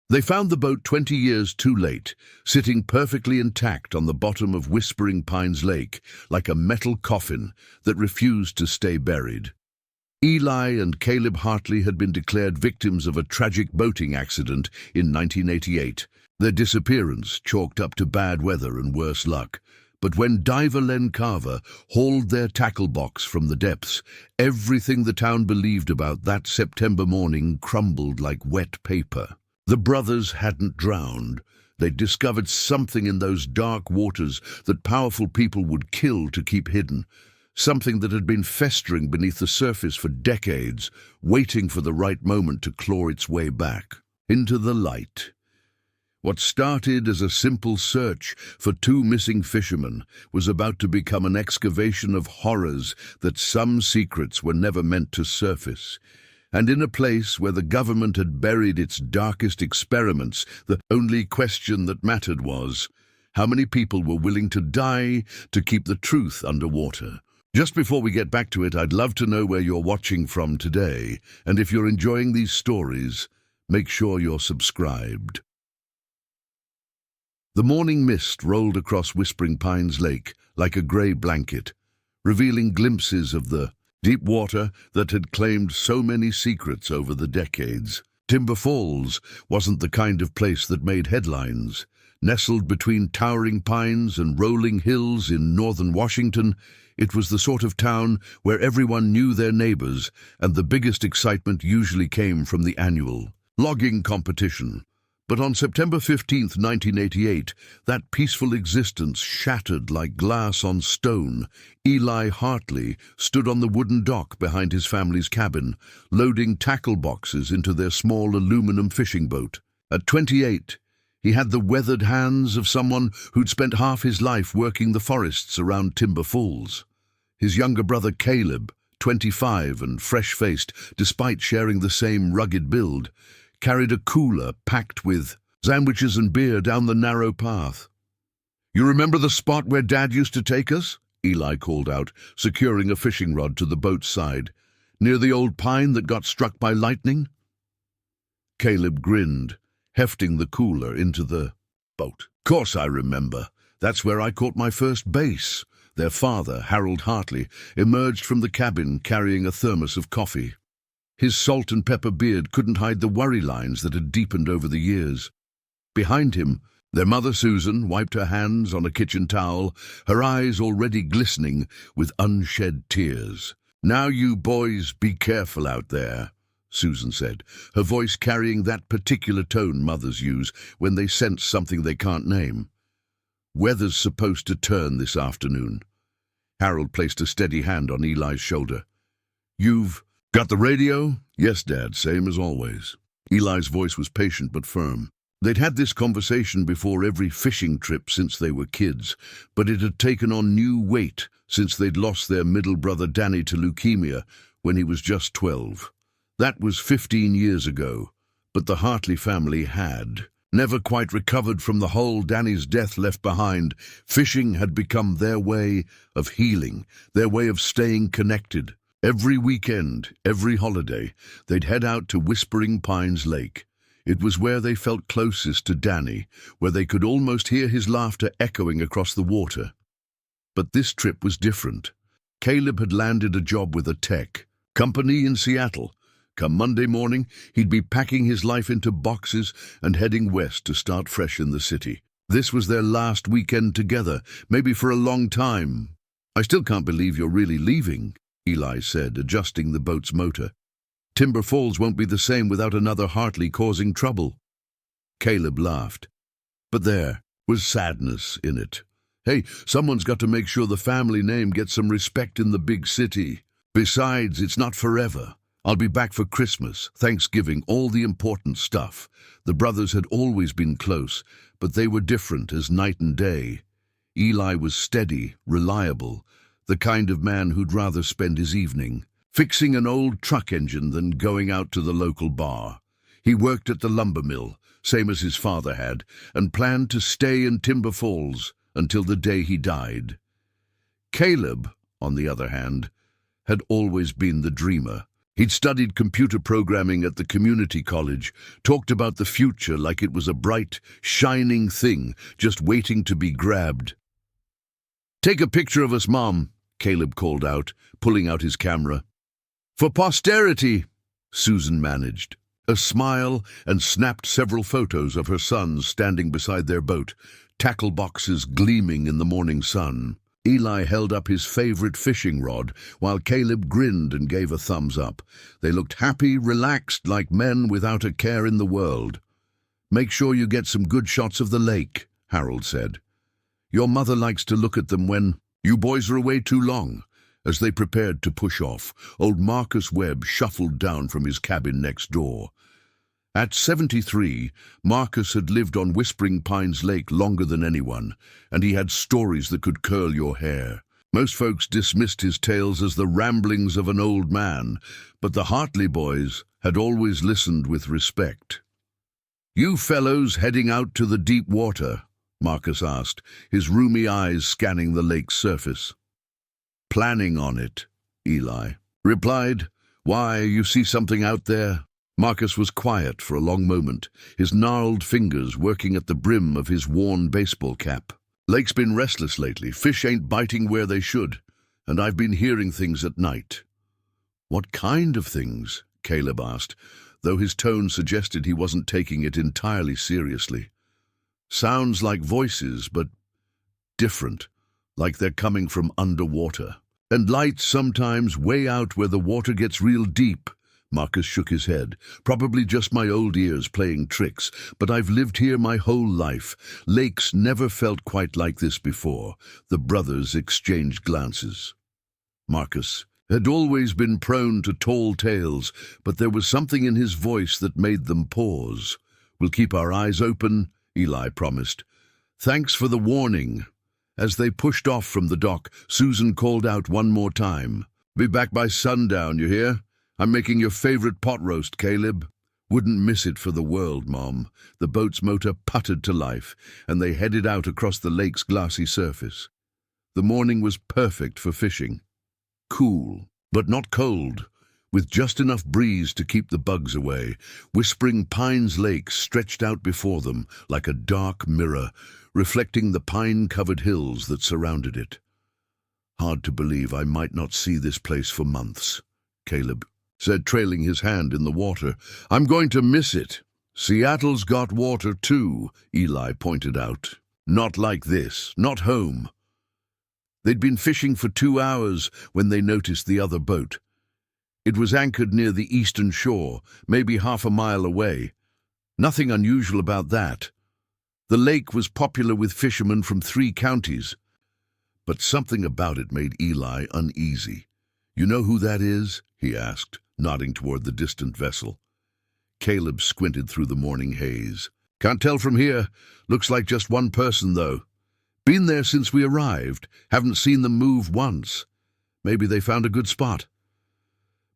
They found the boat 20 years too late, sitting perfectly intact on the bottom of Whispering Pines Lake, like a metal coffin that refused to stay buried. Eli and Caleb Hartley had been declared victims of a tragic boating accident in 1988, their disappearance chalked up to bad weather and worse luck. But when diver Len Carver hauled their tackle box from the depths, everything the town believed about that September morning crumbled like wet paper. The brothers hadn't drowned. They'd discovered something in those dark waters that powerful people would kill to keep hidden, something that had been festering beneath the surface for decades, waiting for the right moment to claw its way back into the light. What started as a simple search for two missing fishermen was about to become an excavation of horrors that some secrets were never meant to surface. And in a place where the government had buried its darkest experiments, the only question that mattered was, how many people were willing to die to keep the truth underwater? Just before we get back to it, I'd love to know where you're watching from today, and if you're enjoying these stories, make sure you're subscribed. The morning mist rolled across Whispering Pines Lake like a grey blanket, revealing glimpses of the deep water that had claimed so many secrets over the decades. Timber Falls wasn't the kind of place that made headlines. Nestled between towering pines and rolling hills in northern Washington, it was the sort of town where everyone knew their neighbors, and the biggest excitement usually came from the annual logging competition. But on September 15, 1988, that peaceful existence shattered like glass on stone. Eli Hartley stood on the wooden dock behind his family's cabin, loading tackle boxes into their small aluminum fishing boat. At 28, he had the weathered hands of someone who'd spent half his life working the forests around Timber Falls. His younger brother Caleb, 25 and fresh-faced, despite sharing the same rugged build, carried a cooler packed with sandwiches and beer down the narrow path. "You remember the spot where Dad used to take us?" Eli called out, securing a fishing rod to the boat's side. "Near the old pine that got struck by lightning?" Caleb grinned, hefting the cooler into the boat. "Course I remember. That's where I caught my first bass." Their father, Harold Hartley, emerged from the cabin carrying a thermos of coffee. His salt and pepper beard couldn't hide the worry lines that had deepened over the years. Behind him, their mother Susan wiped her hands on a kitchen towel, her eyes already glistening with unshed tears. "Now you boys be careful out there," Susan said, her voice carrying that particular tone mothers use when they sense something they can't name. "Weather's supposed to turn this afternoon." Harold placed a steady hand on Eli's shoulder. "You've got the radio?" "Yes, Dad, same as always." Eli's voice was patient but firm. They'd had this conversation before every fishing trip since they were kids, but it had taken on new weight since they'd lost their middle brother Danny to leukemia when he was just 12. That was 15 years ago, but the Hartley family had never quite recovered from the hole Danny's death left behind. Fishing had become their way of healing, their way of staying connected. Every weekend, every holiday, they'd head out to Whispering Pines Lake. It was where they felt closest to Danny, where they could almost hear his laughter echoing across the water. But this trip was different. Caleb had landed a job with a tech company in Seattle. Come Monday morning, he'd be packing his life into boxes and heading west to start fresh in the city. This was their last weekend together, maybe for a long time. "I still can't believe you're really leaving," Eli said, adjusting the boat's motor. "Timber Falls won't be the same without another Hartley causing trouble." Caleb laughed. But there was sadness in it. "Hey, someone's got to make sure the family name gets some respect in the big city. Besides, it's not forever. I'll be back for Christmas, Thanksgiving, all the important stuff." The brothers had always been close, but they were different as night and day. Eli was steady, reliable, the kind of man who'd rather spend his evening fixing an old truck engine than going out to the local bar. He worked at the lumber mill, same as his father had, and planned to stay in Timber Falls until the day he died. Caleb, on the other hand, had always been the dreamer. He'd studied computer programming at the community college, talked about the future like it was a bright, shining thing just waiting to be grabbed. "Take a picture of us, Mom," Caleb called out, pulling out his camera. "For posterity," Susan managed. A smile, and snapped several photos of her sons standing beside their boat, tackle boxes gleaming in the morning sun. Eli held up his favorite fishing rod, while Caleb grinned and gave a thumbs up. They looked happy, relaxed, like men without a care in the world. "Make sure you get some good shots of the lake," Harold said. "Your mother likes to look at them when you boys are away too long." As they prepared to push off, old Marcus Webb shuffled down from his cabin next door. At 73, Marcus had lived on Whispering Pines Lake longer than anyone, and he had stories that could curl your hair. Most folks dismissed his tales as the ramblings of an old man, but the Hartley boys had always listened with respect. "You fellows heading out to the deep water?" Marcus asked, his rheumy eyes scanning the lake's surface. "Planning on it," Eli replied. "Why, you see something out there?" Marcus was quiet for a long moment, his gnarled fingers working at the brim of his worn baseball cap. "Lake's been restless lately. Fish ain't biting where they should, and I've been hearing things at night." "What kind of things?" Caleb asked, though his tone suggested he wasn't taking it entirely seriously. "Sounds like voices, but different, like they're coming from underwater. And lights sometimes way out where the water gets real deep." Marcus shook his head. "Probably just my old ears playing tricks, but I've lived here my whole life. Lakes never felt quite like this before." The brothers exchanged glances. Marcus had always been prone to tall tales, but there was something in his voice that made them pause. "We'll keep our eyes open," Eli promised. "Thanks for the warning." As they pushed off from the dock, Susan called out one more time. "Be back by sundown, you hear? I'm making your favorite pot roast, Caleb." "Wouldn't miss it for the world, Mom." The boat's motor puttered to life, and they headed out across the lake's glassy surface. The morning was perfect for fishing. Cool, but not cold, with just enough breeze to keep the bugs away. Whispering Pines Lake stretched out before them like a dark mirror, reflecting the pine-covered hills that surrounded it. "Hard to believe I might not see this place for months," Caleb said, trailing his hand in the water. "I'm going to miss it." "Seattle's got water too," Eli pointed out. "Not like this, not home." They'd been fishing for 2 hours when they noticed the other boat. It was anchored near the eastern shore, maybe half a mile away. Nothing unusual about that. The lake was popular with fishermen from 3 counties. But something about it made Eli uneasy. "You know who that is?" he asked, nodding toward the distant vessel. Caleb squinted through the morning haze. "Can't tell from here. Looks like just one person, though. Been there since we arrived. Haven't seen them move once. Maybe they found a good spot."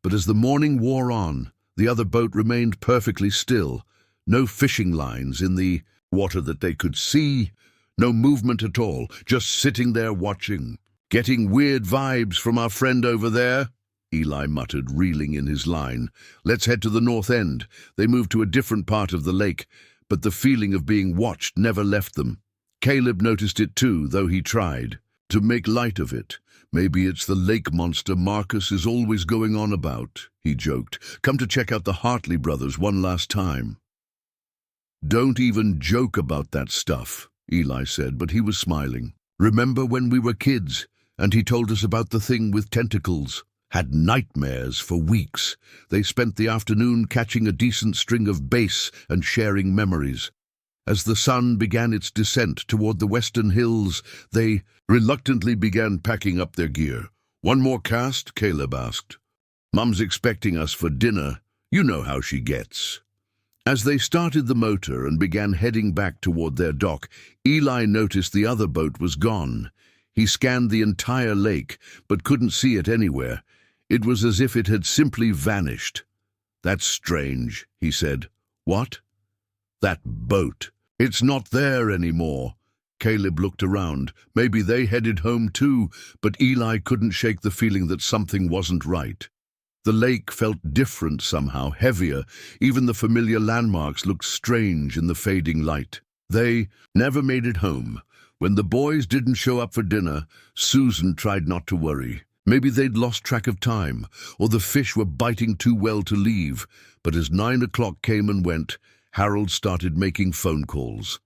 But as the morning wore on, the other boat remained perfectly still. No fishing lines in the water that they could see. No movement at all, just sitting there watching. "Getting weird vibes from our friend over there," Eli muttered, reeling in his line. "Let's head to the north end." They moved to a different part of the lake, but the feeling of being watched never left them. Caleb noticed it too, though he tried to make light of it. "Maybe it's the lake monster Marcus is always going on about," he joked. "Come to check out the Hartley brothers one last time." "Don't even joke about that stuff," Eli said, but he was smiling. "Remember when we were kids, and he told us about the thing with tentacles? Had nightmares for weeks. They spent the afternoon catching a decent string of bass and sharing memories. As the sun began its descent toward the western hills, they reluctantly began packing up their gear. "One more cast?" Caleb asked. "Mum's expecting us for dinner. You know how she gets." As they started the motor and began heading back toward their dock, Eli noticed the other boat was gone. He scanned the entire lake, but couldn't see it anywhere. It was as if it had simply vanished. "That's strange," he said. "What?" "That boat. It's not there anymore." Caleb looked around. Maybe they headed home too, but Eli couldn't shake the feeling that something wasn't right. The lake felt different somehow, heavier. Even the familiar landmarks looked strange in the fading light. They never made it home. When the boys didn't show up for dinner, Susan tried not to worry. Maybe they'd lost track of time, or the fish were biting too well to leave. But as 9 o'clock came and went, Harold started making phone calls.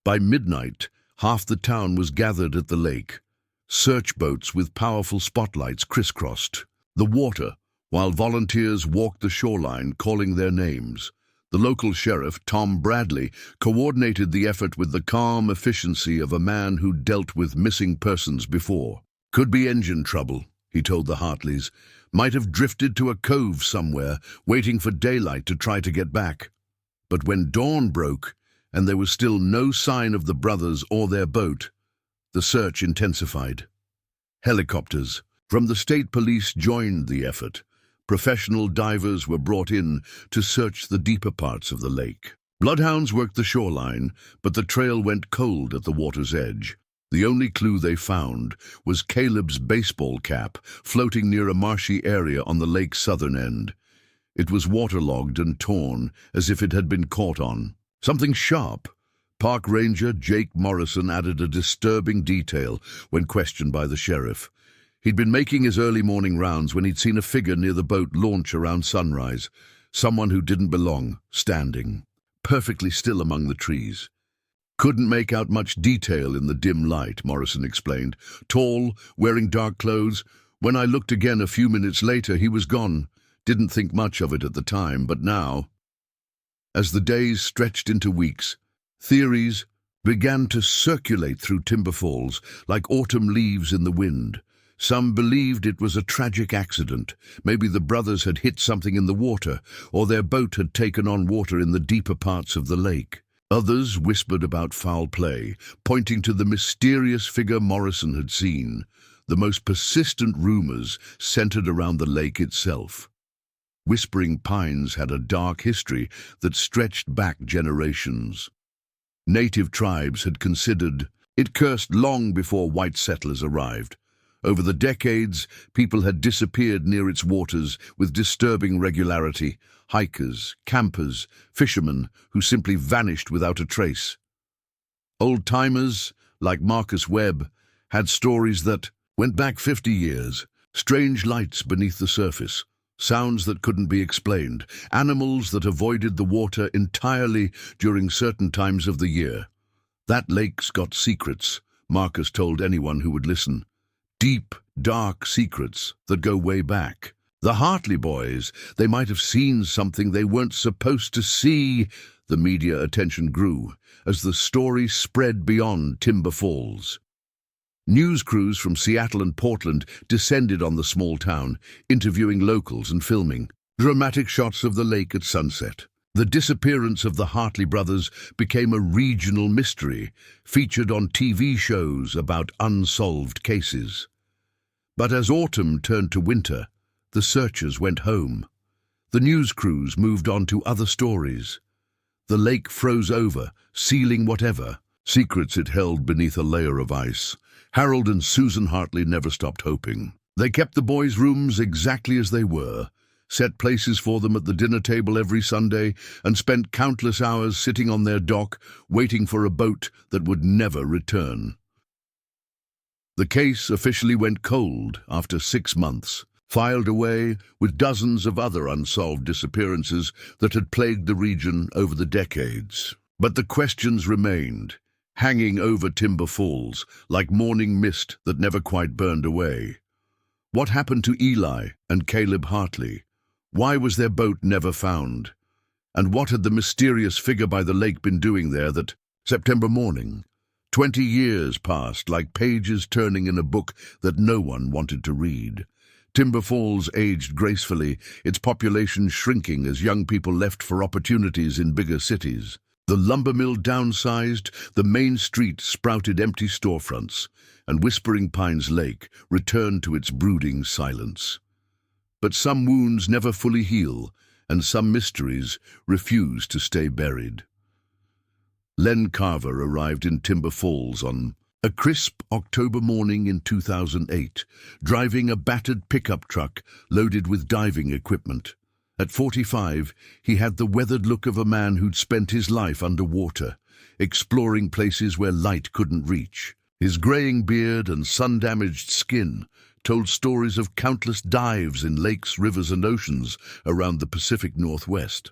By midnight, half the town was gathered at the lake. Search boats with powerful spotlights crisscrossed the water, while volunteers walked the shoreline calling their names. The local sheriff, Tom Bradley, coordinated the effort with the calm efficiency of a man who'd dealt with missing persons before. "Could be engine trouble," he told the Hartleys. "Might have drifted to a cove somewhere, waiting for daylight to try to get back." But when dawn broke, and there was still no sign of the brothers or their boat, the search intensified. Helicopters from the state police joined the effort. Professional divers were brought in to search the deeper parts of the lake. Bloodhounds worked the shoreline, but the trail went cold at the water's edge. The only clue they found was Caleb's baseball cap floating near a marshy area on the lake's southern end. It was waterlogged and torn, as if it had been caught on something sharp. Park Ranger Jake Morrison added a disturbing detail when questioned by the sheriff. He'd been making his early morning rounds when he'd seen a figure near the boat launch around sunrise. Someone who didn't belong, standing, perfectly still among the trees. "Couldn't make out much detail in the dim light," Morrison explained. "Tall, wearing dark clothes. When I looked again a few minutes later, he was gone. Didn't think much of it at the time, but now..." As the days stretched into weeks, theories began to circulate through Timber Falls like autumn leaves in the wind. Some believed it was a tragic accident. Maybe the brothers had hit something in the water, or their boat had taken on water in the deeper parts of the lake. Others whispered about foul play, pointing to the mysterious figure Morrison had seen. The most persistent rumors centered around the lake itself. Whispering Pines had a dark history that stretched back generations. Native tribes had considered it cursed long before white settlers arrived. Over the decades, people had disappeared near its waters with disturbing regularity. Hikers, campers, fishermen who simply vanished without a trace. Old-timers, like Marcus Webb, had stories that went back 50 years. Strange lights beneath the surface, sounds that couldn't be explained, animals that avoided the water entirely during certain times of the year. "That lake's got secrets," Marcus told anyone who would listen. "Deep, dark secrets that go way back. The Hartley boys, they might have seen something they weren't supposed to see." The media attention grew as the story spread beyond Timber Falls. News crews from Seattle and Portland descended on the small town, interviewing locals and filming dramatic shots of the lake at sunset. The disappearance of the Hartley brothers became a regional mystery, featured on TV shows about unsolved cases. But as autumn turned to winter, the searchers went home. The news crews moved on to other stories. The lake froze over, sealing whatever secrets it held beneath a layer of ice. Harold and Susan Hartley never stopped hoping. They kept the boys' rooms exactly as they were, set places for them at the dinner table every Sunday, and spent countless hours sitting on their dock, waiting for a boat that would never return. The case officially went cold after 6 months, filed away with dozens of other unsolved disappearances that had plagued the region over the decades. But the questions remained, hanging over Timber Falls like morning mist that never quite burned away. What happened to Eli and Caleb Hartley? Why was their boat never found? And what had the mysterious figure by the lake been doing there that September morning? 20 years passed like pages turning in a book that no one wanted to read. Timber Falls aged gracefully, its population shrinking as young people left for opportunities in bigger cities. The lumber mill downsized, the main street sprouted empty storefronts, and Whispering Pines Lake returned to its brooding silence. But some wounds never fully heal, and some mysteries refuse to stay buried. Len Carver arrived in Timber Falls on A crisp October morning in 2008, driving a battered pickup truck loaded with diving equipment. At 45, he had the weathered look of a man who'd spent his life underwater, exploring places where light couldn't reach. His graying beard and sun-damaged skin told stories of countless dives in lakes, rivers, and oceans around the Pacific Northwest.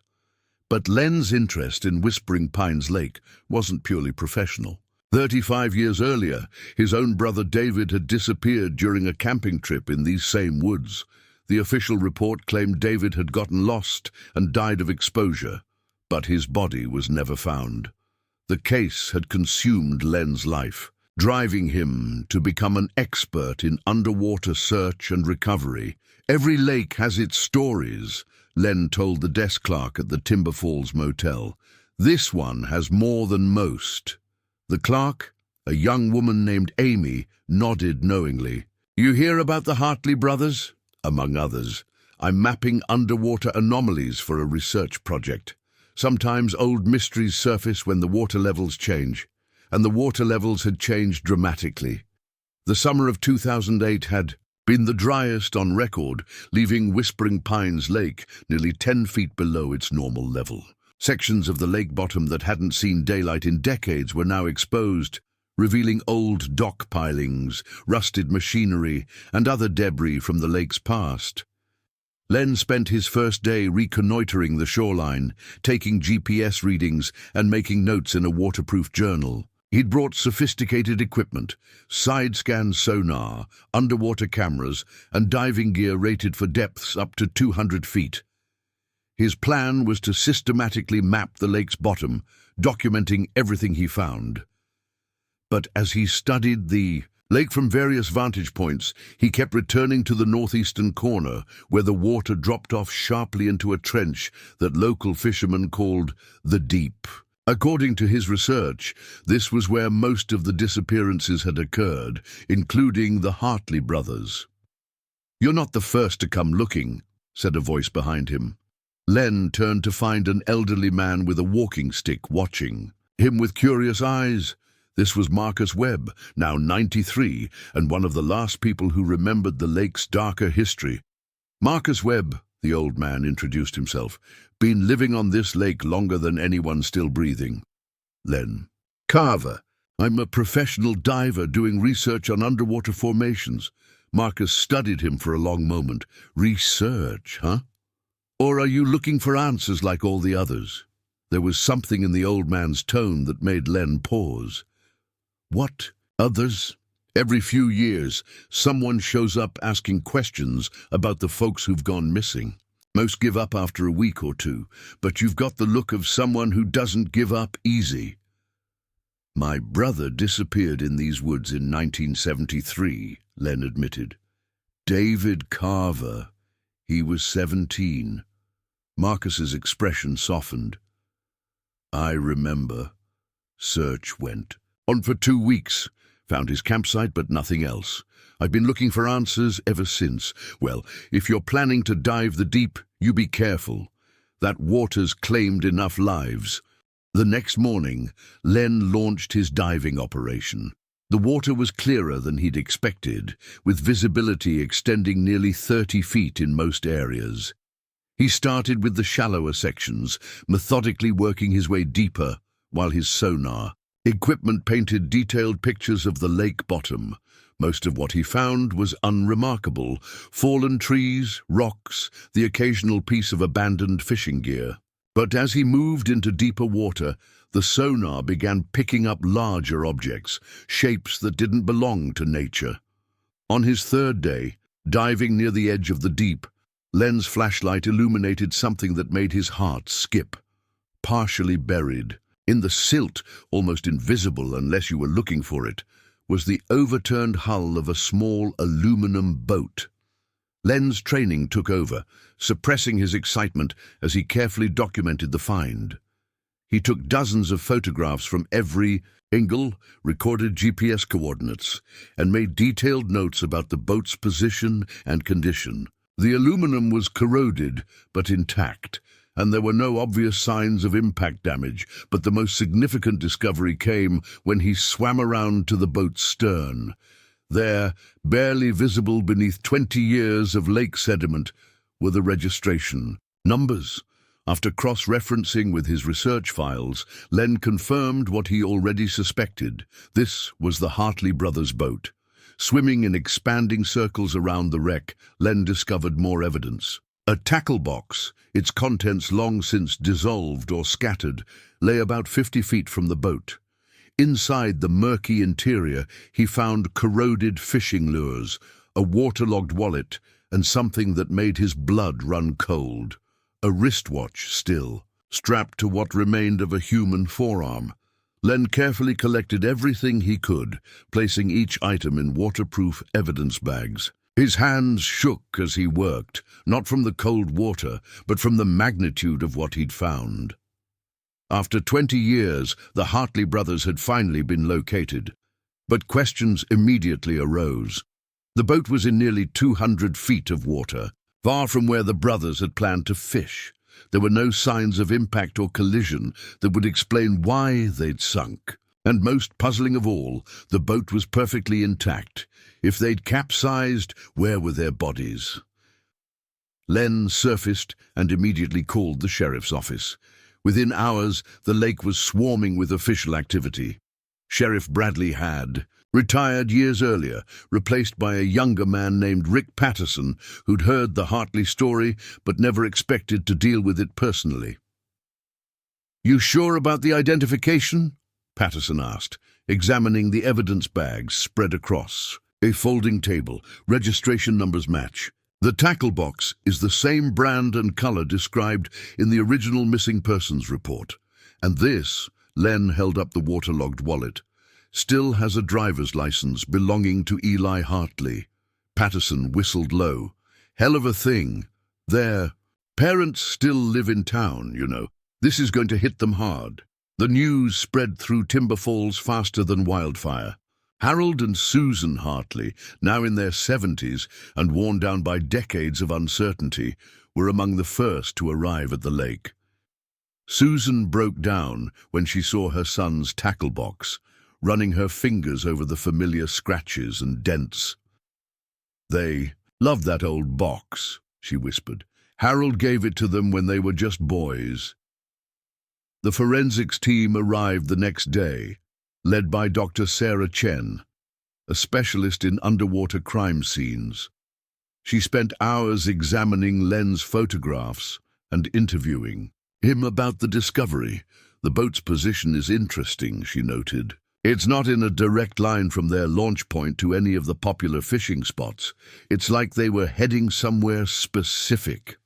But Len's interest in Whispering Pines Lake wasn't purely professional. 35 years earlier, his own brother David had disappeared during a camping trip in these same woods. The official report claimed David had gotten lost and died of exposure, but his body was never found. The case had consumed Len's life, driving him to become an expert in underwater search and recovery. "Every lake has its stories," Len told the desk clerk at the Timber Falls Motel. "This one has more than most." The clerk, a young woman named Amy, nodded knowingly. "You hear about the Hartley brothers?" "Among others. I'm mapping underwater anomalies for a research project. Sometimes old mysteries surface when the water levels change, and the water levels had changed dramatically. The summer of 2008 had been the driest on record, leaving Whispering Pines Lake nearly 10 feet below its normal level. Sections of the lake bottom that hadn't seen daylight in decades were now exposed, revealing old dock pilings, rusted machinery, and other debris from the lake's past. Len spent his first day reconnoitering the shoreline, taking GPS readings and making notes in a waterproof journal. He'd brought sophisticated equipment, side-scan sonar, underwater cameras, and diving gear rated for depths up to 200 feet. His plan was to systematically map the lake's bottom, documenting everything he found. But as he studied the lake from various vantage points, he kept returning to the northeastern corner, where the water dropped off sharply into a trench that local fishermen called the Deep. According to his research, this was where most of the disappearances had occurred, including the Hartley brothers. "You're not the first to come looking," said a voice behind him. Len turned to find an elderly man with a walking stick watching him with curious eyes. This was Marcus Webb, now 93, and one of the last people who remembered the lake's darker history. "Marcus Webb," the old man introduced himself, "been living on this lake longer than anyone still breathing." Len Carver. "I'm a professional diver doing research on underwater formations." Marcus studied him for a long moment. "Research, huh? Or are you looking for answers like all the others?" There was something in the old man's tone that made Len pause. "What others?" "Every few years, someone shows up asking questions about the folks who've gone missing. Most give up after a week or two, but you've got the look of someone who doesn't give up easy." "My brother disappeared in these woods in 1973, Len admitted. "David Carver. He was 17. Marcus's expression softened. "I remember. Search went on for 2 weeks. Found his campsite, but nothing else. I've been looking for answers ever since. Well, if you're planning to dive the deep, you be careful. That water's claimed enough lives." The next morning, Len launched his diving operation. The water was clearer than he'd expected, with visibility extending nearly 30 feet in most areas. He started with the shallower sections, methodically working his way deeper, while his sonar equipment painted detailed pictures of the lake bottom. Most of what he found was unremarkable: fallen trees, rocks, the occasional piece of abandoned fishing gear. But as he moved into deeper water, the sonar began picking up larger objects, shapes that didn't belong to nature. On his third day, diving near the edge of the deep, Len's flashlight illuminated something that made his heart skip. Partially buried in the silt, almost invisible unless you were looking for it, was the overturned hull of a small aluminum boat. Len's training took over, suppressing his excitement as he carefully documented the find. He took dozens of photographs from every angle, recorded GPS coordinates, and made detailed notes about the boat's position and condition. The aluminum was corroded, but intact, and there were no obvious signs of impact damage, but the most significant discovery came when he swam around to the boat's stern. There, barely visible beneath 20 years of lake sediment, were the registration numbers. After cross-referencing with his research files, Len confirmed what he already suspected. This was the Hartley brothers' boat. Swimming in expanding circles around the wreck, Len discovered more evidence. A tackle box, its contents long since dissolved or scattered, lay about 50 feet from the boat. Inside the murky interior, he found corroded fishing lures, a waterlogged wallet, and something that made his blood run cold. A wristwatch still, strapped to what remained of a human forearm. Len carefully collected everything he could, placing each item in waterproof evidence bags. His hands shook as he worked, not from the cold water, but from the magnitude of what he'd found. After 20 years, the Hartley brothers had finally been located. But questions immediately arose. The boat was in nearly 200 feet of water, far from where the brothers had planned to fish. There were no signs of impact or collision that would explain why they'd sunk. And most puzzling of all, the boat was perfectly intact. If they'd capsized, where were their bodies? Len surfaced and immediately called the sheriff's office. Within hours, the lake was swarming with official activity. Sheriff Bradley had retired years earlier, replaced by a younger man named Rick Patterson, who'd heard the Hartley story but never expected to deal with it personally. "You sure about the identification?" Patterson asked, examining the evidence bags spread across. A folding table, registration numbers match. The tackle box is the same brand and color described in the original missing persons report. And this, Len held up the waterlogged wallet, still has a driver's license belonging to Eli Hartley. Patterson whistled low. "Hell of a thing. Their parents still live in town, you know. This is going to hit them hard." The news spread through Timber Falls faster than wildfire. Harold and Susan Hartley, now in their 70s and worn down by decades of uncertainty, were among the first to arrive at the lake. Susan broke down when she saw her son's tackle box, running her fingers over the familiar scratches and dents. "They loved that old box," she whispered. "Harold gave it to them when they were just boys." The forensics team arrived the next day, led by Dr. Sarah Chen, a specialist in underwater crime scenes. She spent hours examining Len's photographs and interviewing him about the discovery. "The boat's position is interesting," she noted. "It's not in a direct line from their launch point to any of the popular fishing spots. It's like they were heading somewhere specific."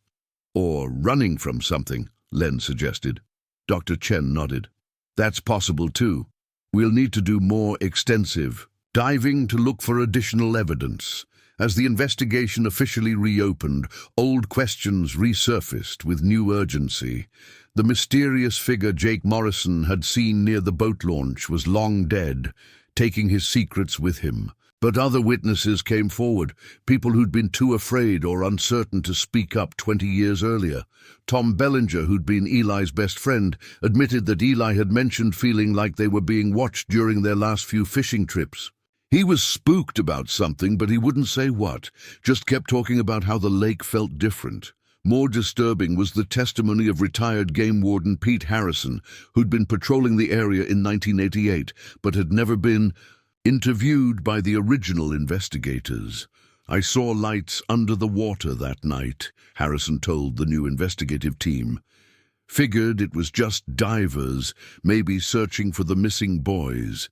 "Or running from something," Len suggested. Dr. Chen nodded. "That's possible too. We'll need to do more extensive diving to look for additional evidence." As the investigation officially reopened, old questions resurfaced with new urgency. The mysterious figure Jake Morrison had seen near the boat launch was long dead, taking his secrets with him. But other witnesses came forward, people who'd been too afraid or uncertain to speak up 20 years earlier. Tom Bellinger, who'd been Eli's best friend, admitted that Eli had mentioned feeling like they were being watched during their last few fishing trips. He was spooked about something, but he wouldn't say what, just kept talking about how the lake felt different. More disturbing was the testimony of retired game warden Pete Harrison, who'd been patrolling the area in 1988, but had never been interviewed by the original investigators. "I saw lights under the water that night," Harrison told the new investigative team. "Figured it was just divers, maybe searching for the missing boys.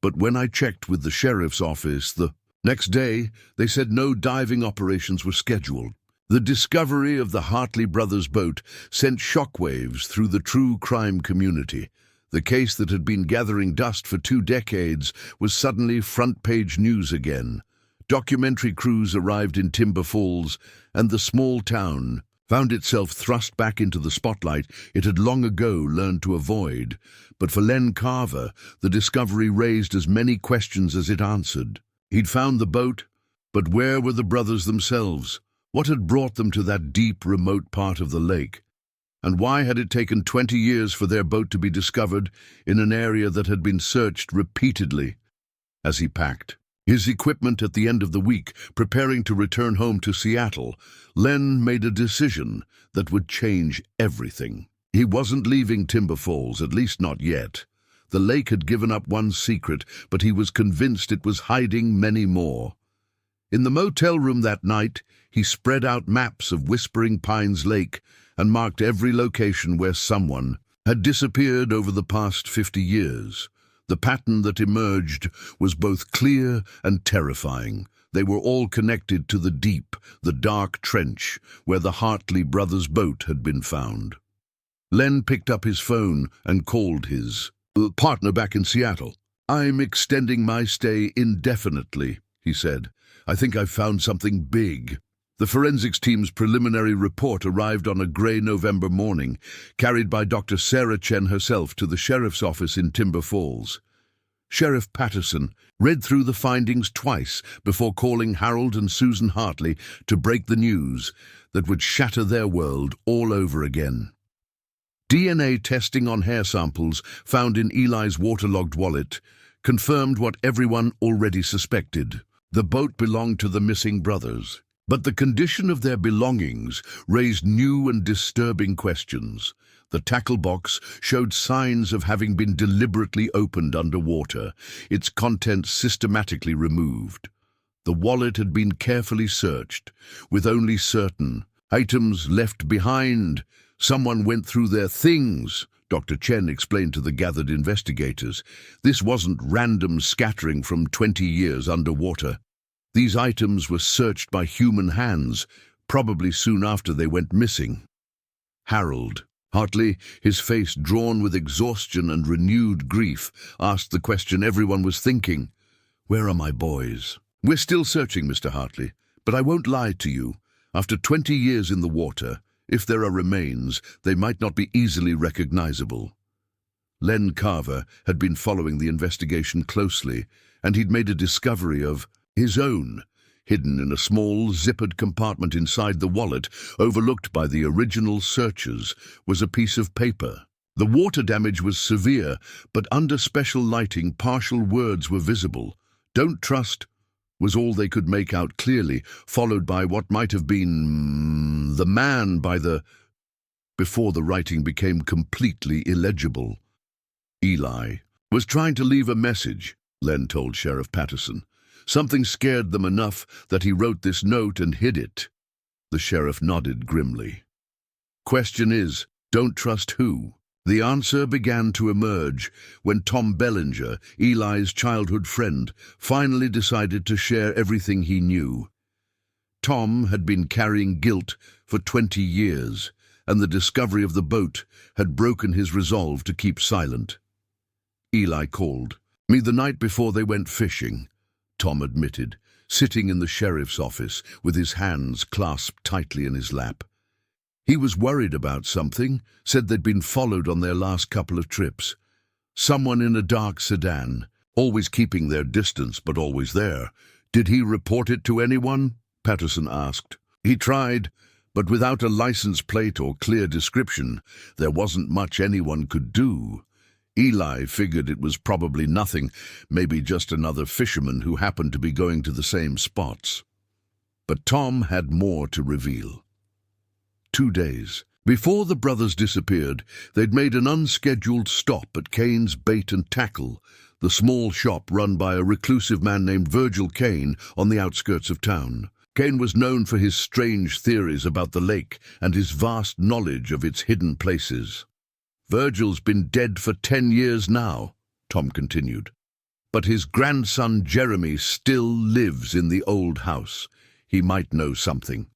But when I checked with the sheriff's office the next day, they said no diving operations were scheduled." The discovery of the Hartley brothers' boat sent shockwaves through the true crime community. The case that had been gathering dust for 2 decades was suddenly front-page news again. Documentary crews arrived in Timber Falls, and the small town found itself thrust back into the spotlight it had long ago learned to avoid. But for Len Carver, the discovery raised as many questions as it answered. He'd found the boat, but where were the brothers themselves? What had brought them to that deep, remote part of the lake? And why had it taken 20 years for their boat to be discovered in an area that had been searched repeatedly? As he packed his equipment at the end of the week, preparing to return home to Seattle, Len made a decision that would change everything. He wasn't leaving Timber Falls, at least not yet. The lake had given up one secret, but he was convinced it was hiding many more. In the motel room that night, he spread out maps of Whispering Pines Lake and marked every location where someone had disappeared over the past 50 years. The pattern that emerged was both clear and terrifying. They were all connected to the deep, the dark trench where the Hartley brothers' boat had been found. Len picked up his phone and called his partner back in Seattle. "I'm extending my stay indefinitely," he said. "I think I've found something big." The forensics team's preliminary report arrived on a grey November morning, carried by Dr. Sarah Chen herself to the sheriff's office in Timber Falls. Sheriff Patterson read through the findings twice before calling Harold and Susan Hartley to break the news that would shatter their world all over again. DNA testing on hair samples found in Eli's waterlogged wallet confirmed what everyone already suspected. The boat belonged to the missing brothers. But the condition of their belongings raised new and disturbing questions. The tackle box showed signs of having been deliberately opened underwater, its contents systematically removed. The wallet had been carefully searched, with only certain items left behind. Someone went through their things, Dr. Chen explained to the gathered investigators. This wasn't random scattering from 20 years underwater. These items were searched by human hands, probably soon after they went missing. Harold Hartley, his face drawn with exhaustion and renewed grief, asked the question everyone was thinking. "Where are my boys?" "We're still searching, Mr. Hartley, but I won't lie to you. After 20 years in the water, if there are remains, they might not be easily recognizable." Len Carver had been following the investigation closely, and he'd made a discovery of his own, hidden in a small, zippered compartment inside the wallet, overlooked by the original searchers, was a piece of paper. The water damage was severe, but under special lighting, partial words were visible. "Don't trust," was all they could make out clearly, followed by what might have been the man before the writing became completely illegible. "Eli was trying to leave a message," Len told Sheriff Patterson. "Something scared them enough that he wrote this note and hid it." The sheriff nodded grimly. "Question is, don't trust who?" The answer began to emerge when Tom Bellinger, Eli's childhood friend, finally decided to share everything he knew. Tom had been carrying guilt for 20 years, and the discovery of the boat had broken his resolve to keep silent. "Eli called me the night before they went fishing," Tom admitted, sitting in the sheriff's office with his hands clasped tightly in his lap. "He was worried about something, said they'd been followed on their last couple of trips. Someone in a dark sedan, always keeping their distance but always there. Did he report it to anyone?" Patterson asked. "He tried, but without a license plate or clear description, there wasn't much anyone could do. Eli figured it was probably nothing, maybe just another fisherman who happened to be going to the same spots." But Tom had more to reveal. 2 days before the brothers disappeared, they'd made an unscheduled stop at Kane's Bait and Tackle, the small shop run by a reclusive man named Virgil Kane on the outskirts of town. Kane was known for his strange theories about the lake and his vast knowledge of its hidden places. "Virgil's been dead for 10 years now," Tom continued. "But his grandson Jeremy still lives in the old house. He might know something."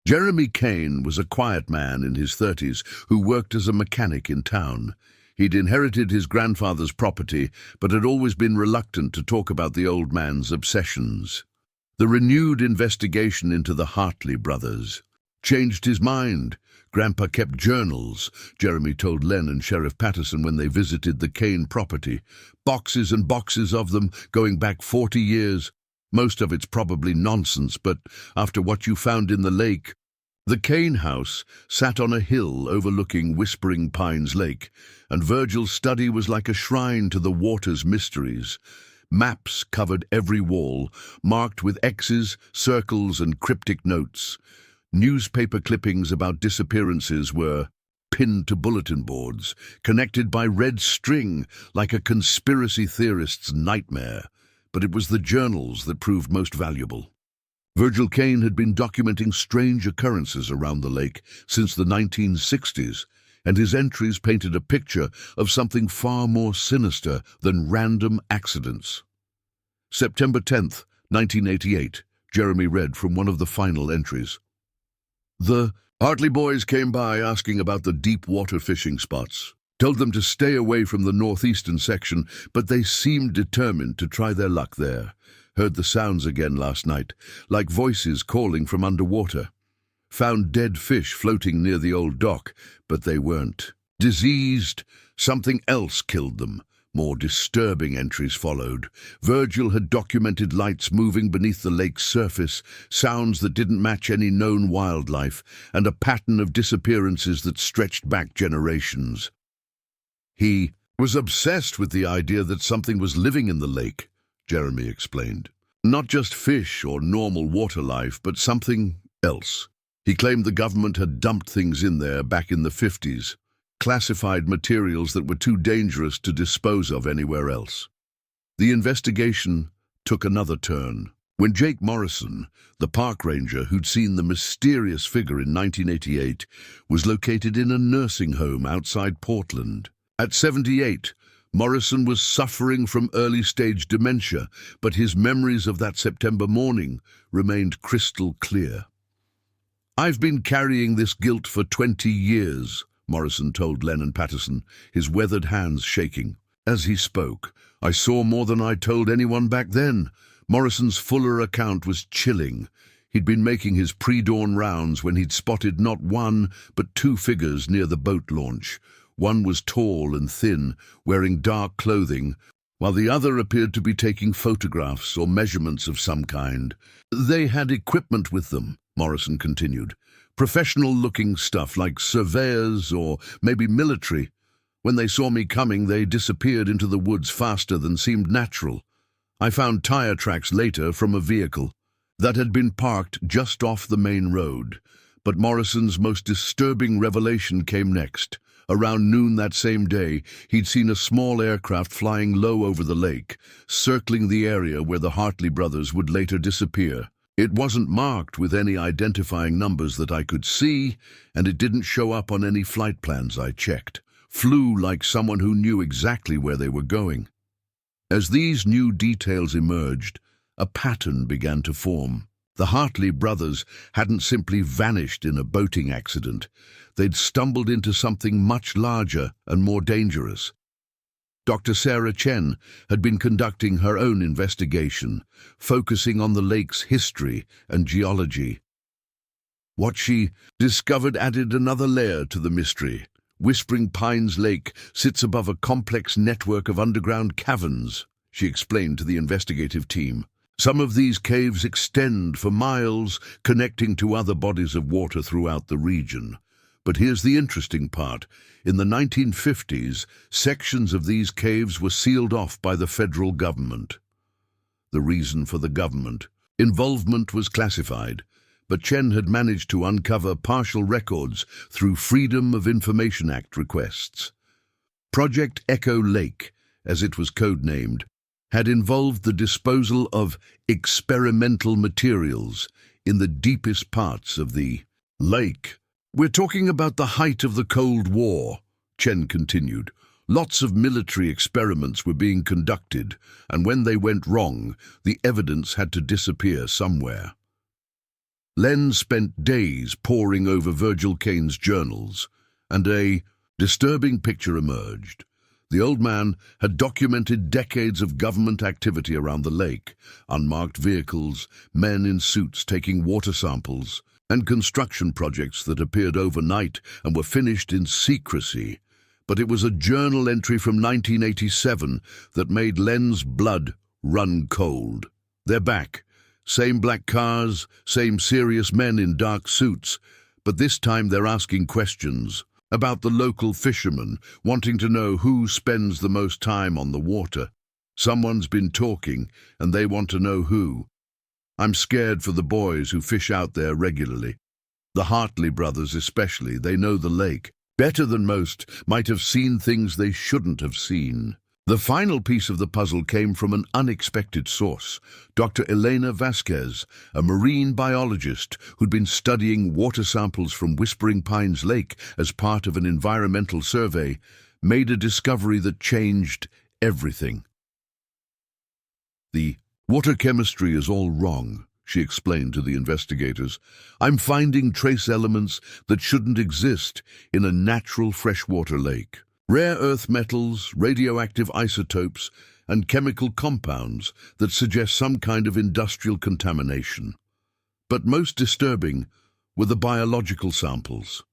Jeremy Kane was a quiet man in his 30s who worked as a mechanic in town. He'd inherited his grandfather's property, but had always been reluctant to talk about the old man's obsessions. The renewed investigation into the Hartley brothers changed his mind. Grandpa kept journals, Jeremy told Len and Sheriff Patterson when they visited the Kane property. Boxes and boxes of them, going back 40 years. "Most of it's probably nonsense, but after what you found in the lake, The Kane house sat on a hill overlooking Whispering Pines Lake, and Virgil's study was like a shrine to the water's mysteries. Maps covered every wall, marked with X's, circles, and cryptic notes. Newspaper clippings about disappearances were pinned to bulletin boards, connected by red string like a conspiracy theorist's nightmare. But it was the journals that proved most valuable. Virgil Kane had been documenting strange occurrences around the lake since the 1960s, and his entries painted a picture of something far more sinister than random accidents. September 10th, 1988, Jeremy read from one of the final entries. The Hartley boys came by asking about the deep water fishing spots. Told them to stay away from the northeastern section, but they seemed determined to try their luck there. Heard the sounds again last night, like voices calling from underwater. Found dead fish floating near the old dock, but they weren't. Diseased, something else killed them. More disturbing entries followed. Virgil had documented lights moving beneath the lake's surface, sounds that didn't match any known wildlife, and a pattern of disappearances that stretched back generations. He was obsessed with the idea that something was living in the lake, Jeremy explained. Not just fish or normal water life, but something else. He claimed the government had dumped things in there back in the 50s, classified materials that were too dangerous to dispose of anywhere else. The investigation took another turn when Jake Morrison, the park ranger who'd seen the mysterious figure in 1988, was located in a nursing home outside Portland. At 78, Morrison was suffering from early-stage dementia, but his memories of that September morning remained crystal clear. "I've been carrying this guilt for 20 years, Morrison told Len Patterson, his weathered hands shaking. As he spoke, "I saw more than I told anyone back then." Morrison's fuller account was chilling. He'd been making his pre-dawn rounds when he'd spotted not one, but two figures near the boat launch. One was tall and thin, wearing dark clothing, while the other appeared to be taking photographs or measurements of some kind. "They had equipment with them," Morrison continued. "Professional-looking stuff like surveyors or maybe military. When they saw me coming, they disappeared into the woods faster than seemed natural. I found tire tracks later from a vehicle that had been parked just off the main road. But Morrison's most disturbing revelation came next. Around noon that same day, he'd seen a small aircraft flying low over the lake, circling the area where the Hartley brothers would later disappear. It wasn't marked with any identifying numbers that I could see, and it didn't show up on any flight plans I checked. Flew like someone who knew exactly where they were going." As these new details emerged, a pattern began to form. The Hartley brothers hadn't simply vanished in a boating accident. They'd stumbled into something much larger and more dangerous. Dr. Sarah Chen had been conducting her own investigation, focusing on the lake's history and geology. What she discovered added another layer to the mystery. Whispering Pines Lake sits above a complex network of underground caverns, she explained to the investigative team. Some of these caves extend for miles, connecting to other bodies of water throughout the region. But here's the interesting part. In the 1950s, sections of these caves were sealed off by the federal government. The reason for the government involvement was classified, but Chen had managed to uncover partial records through Freedom of Information Act requests. Project Echo Lake, as it was codenamed, had involved the disposal of experimental materials in the deepest parts of the lake. "We're talking about the height of the Cold War," Chen continued. "Lots of military experiments were being conducted, and when they went wrong, the evidence had to disappear somewhere." Len spent days poring over Virgil Kane's journals, and a disturbing picture emerged. The old man had documented decades of government activity around the lake, unmarked vehicles, men in suits taking water samples, and construction projects that appeared overnight and were finished in secrecy. But it was a journal entry from 1987 that made Len's blood run cold. "They're back. Same black cars, same serious men in dark suits, But this time they're asking questions about the local fishermen, wanting to know who spends the most time on the water. Someone's been talking, and they want to know who. I'm scared for the boys who fish out there regularly. The Hartley brothers especially, they know the lake better than most, might have seen things they shouldn't have seen. The final piece of the puzzle came from an unexpected source. Dr. Elena Vasquez, a marine biologist who'd been studying water samples from Whispering Pines Lake as part of an environmental survey, made a discovery that changed everything. The water chemistry is all wrong, she explained to the investigators. I'm finding trace elements that shouldn't exist in a natural freshwater lake. Rare earth metals, radioactive isotopes, and chemical compounds that suggest some kind of industrial contamination. But most disturbing were the biological samples.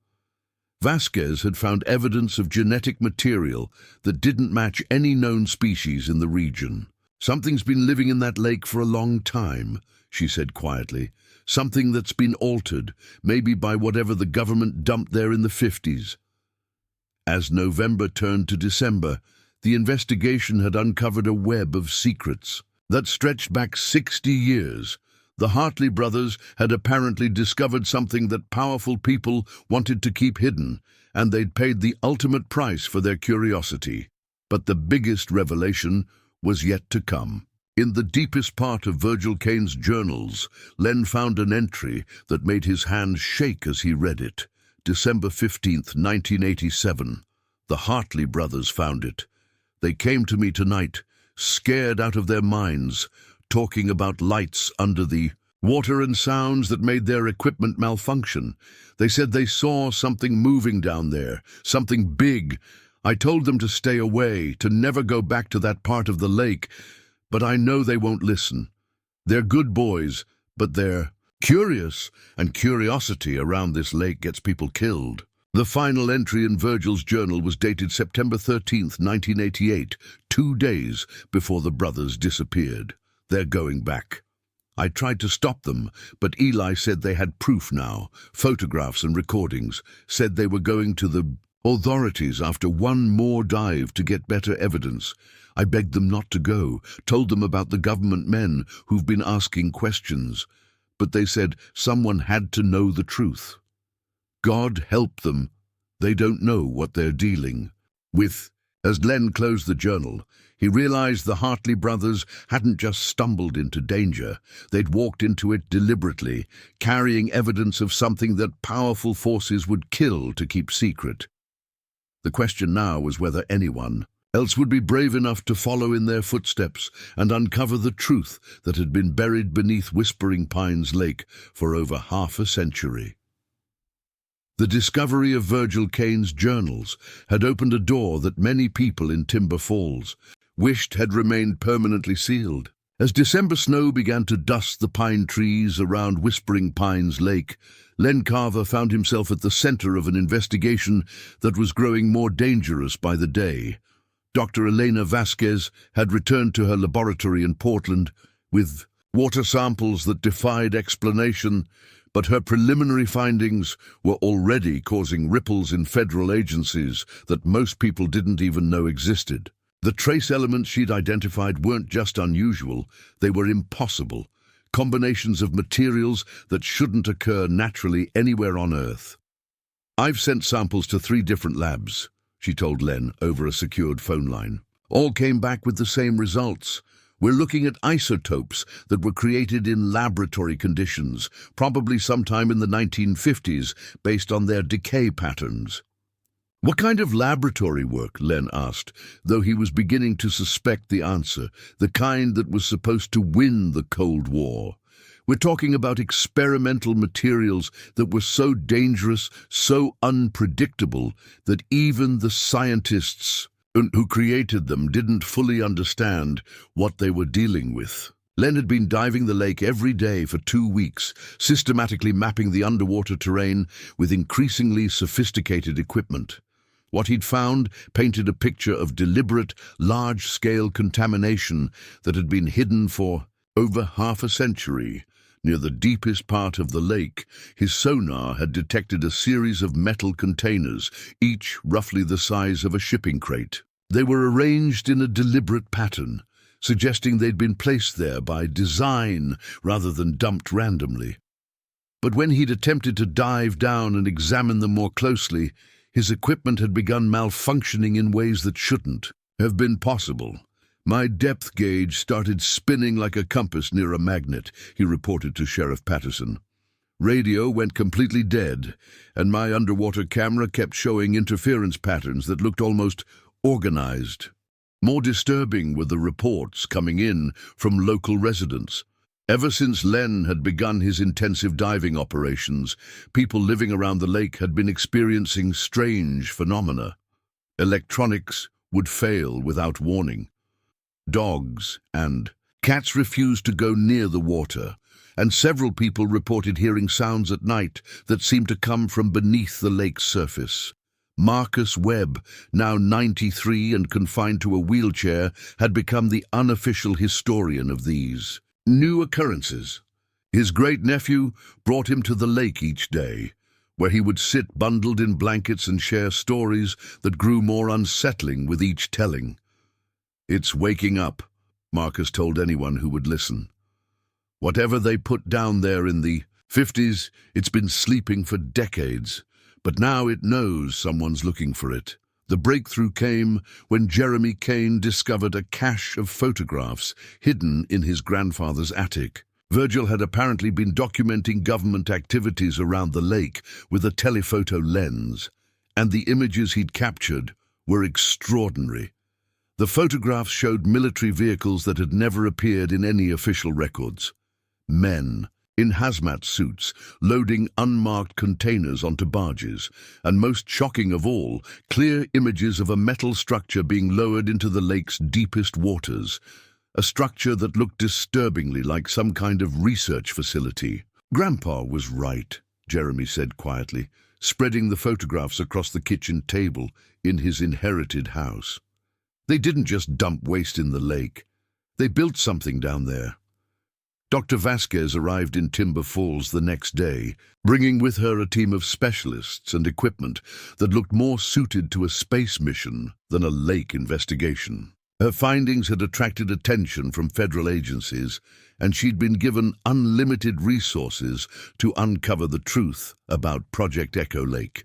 Vasquez had found evidence of genetic material that didn't match any known species in the region. Something's been living in that lake for a long time, she said quietly. Something that's been altered, maybe by whatever the government dumped there in the 50s. As November turned to December, the investigation had uncovered a web of secrets that stretched back 60 years. The Hartley brothers had apparently discovered something that powerful people wanted to keep hidden, and they'd paid the ultimate price for their curiosity. But the biggest revelation was yet to come. In the deepest part of Virgil Cain's journals, Len found an entry that made his hands shake as he read it. December 15th, 1987. The Hartley brothers found it. They came to me tonight, scared out of their minds, talking about lights under the water and sounds that made their equipment malfunction. They said they saw something moving down there, something big. I told them to stay away, to never go back to that part of the lake, but I know they won't listen. They're good boys, but they're curious, and curiosity around this lake gets people killed. The final entry in Virgil's journal was dated September 13th, 1988, 2 days before the brothers disappeared. They're going back. I tried to stop them, but Eli said they had proof now, photographs and recordings, said they were going to the authorities after one more dive to get better evidence. I begged them not to go, told them about the government men who've been asking questions, but they said someone had to know the truth. God help them, they don't know what they're dealing with. As Len closed the journal, he realized the Hartley brothers hadn't just stumbled into danger, they'd walked into it deliberately, carrying evidence of something that powerful forces would kill to keep secret. The question now was whether anyone else would be brave enough to follow in their footsteps and uncover the truth that had been buried beneath Whispering Pines Lake for over half a century. The discovery of Virgil Cain's journals had opened a door that many people in Timber Falls wished had remained permanently sealed. As December snow began to dust the pine trees around Whispering Pines Lake, Len Carver found himself at the center of an investigation that was growing more dangerous by the day. Dr. Elena Vasquez had returned to her laboratory in Portland with water samples that defied explanation, but her preliminary findings were already causing ripples in federal agencies that most people didn't even know existed. The trace elements she'd identified weren't just unusual, they were impossible. Combinations of materials that shouldn't occur naturally anywhere on Earth. I've sent samples to 3 different labs, she told Len over a secured phone line. All came back with the same results. We're looking at isotopes that were created in laboratory conditions, probably sometime in the 1950s, based on their decay patterns. What kind of laboratory work? Len asked, though he was beginning to suspect the answer, the kind that was supposed to win the Cold War. We're talking about experimental materials that were so dangerous, so unpredictable, that even the scientists who created them didn't fully understand what they were dealing with. Len had been diving the lake every day for 2 weeks, systematically mapping the underwater terrain with increasingly sophisticated equipment. What he'd found painted a picture of deliberate, large-scale contamination that had been hidden for over half a century. Near the deepest part of the lake, his sonar had detected a series of metal containers, each roughly the size of a shipping crate. They were arranged in a deliberate pattern, suggesting they'd been placed there by design rather than dumped randomly. But when he'd attempted to dive down and examine them more closely, his equipment had begun malfunctioning in ways that shouldn't have been possible. "My depth gauge started spinning like a compass near a magnet," he reported to Sheriff Patterson. "Radio went completely dead, and my underwater camera kept showing interference patterns that looked almost organized." More disturbing were the reports coming in from local residents. Ever since Len had begun his intensive diving operations, people living around the lake had been experiencing strange phenomena. Electronics would fail without warning. Dogs and cats refused to go near the water, and several people reported hearing sounds at night that seemed to come from beneath the lake's surface. Marcus Webb, now 93 and confined to a wheelchair, had become the unofficial historian of these new occurrences. His great-nephew brought him to the lake each day, where he would sit bundled in blankets and share stories that grew more unsettling with each telling. "It's waking up," Marcus told anyone who would listen. "Whatever they put down there in the 50s, it's been sleeping for decades, but now it knows someone's looking for it." The breakthrough came when Jeremy Kane discovered a cache of photographs hidden in his grandfather's attic. Virgil had apparently been documenting government activities around the lake with a telephoto lens, and the images he'd captured were extraordinary. The photographs showed military vehicles that had never appeared in any official records. Men in hazmat suits loading unmarked containers onto barges, and most shocking of all, clear images of a metal structure being lowered into the lake's deepest waters, a structure that looked disturbingly like some kind of research facility. "Grandpa was right," Jeremy said quietly, spreading the photographs across the kitchen table in his inherited house. "They didn't just dump waste in the lake. They built something down there." Dr. Vasquez arrived in Timber Falls the next day, bringing with her a team of specialists and equipment that looked more suited to a space mission than a lake investigation. Her findings had attracted attention from federal agencies, and she'd been given unlimited resources to uncover the truth about Project Echo Lake.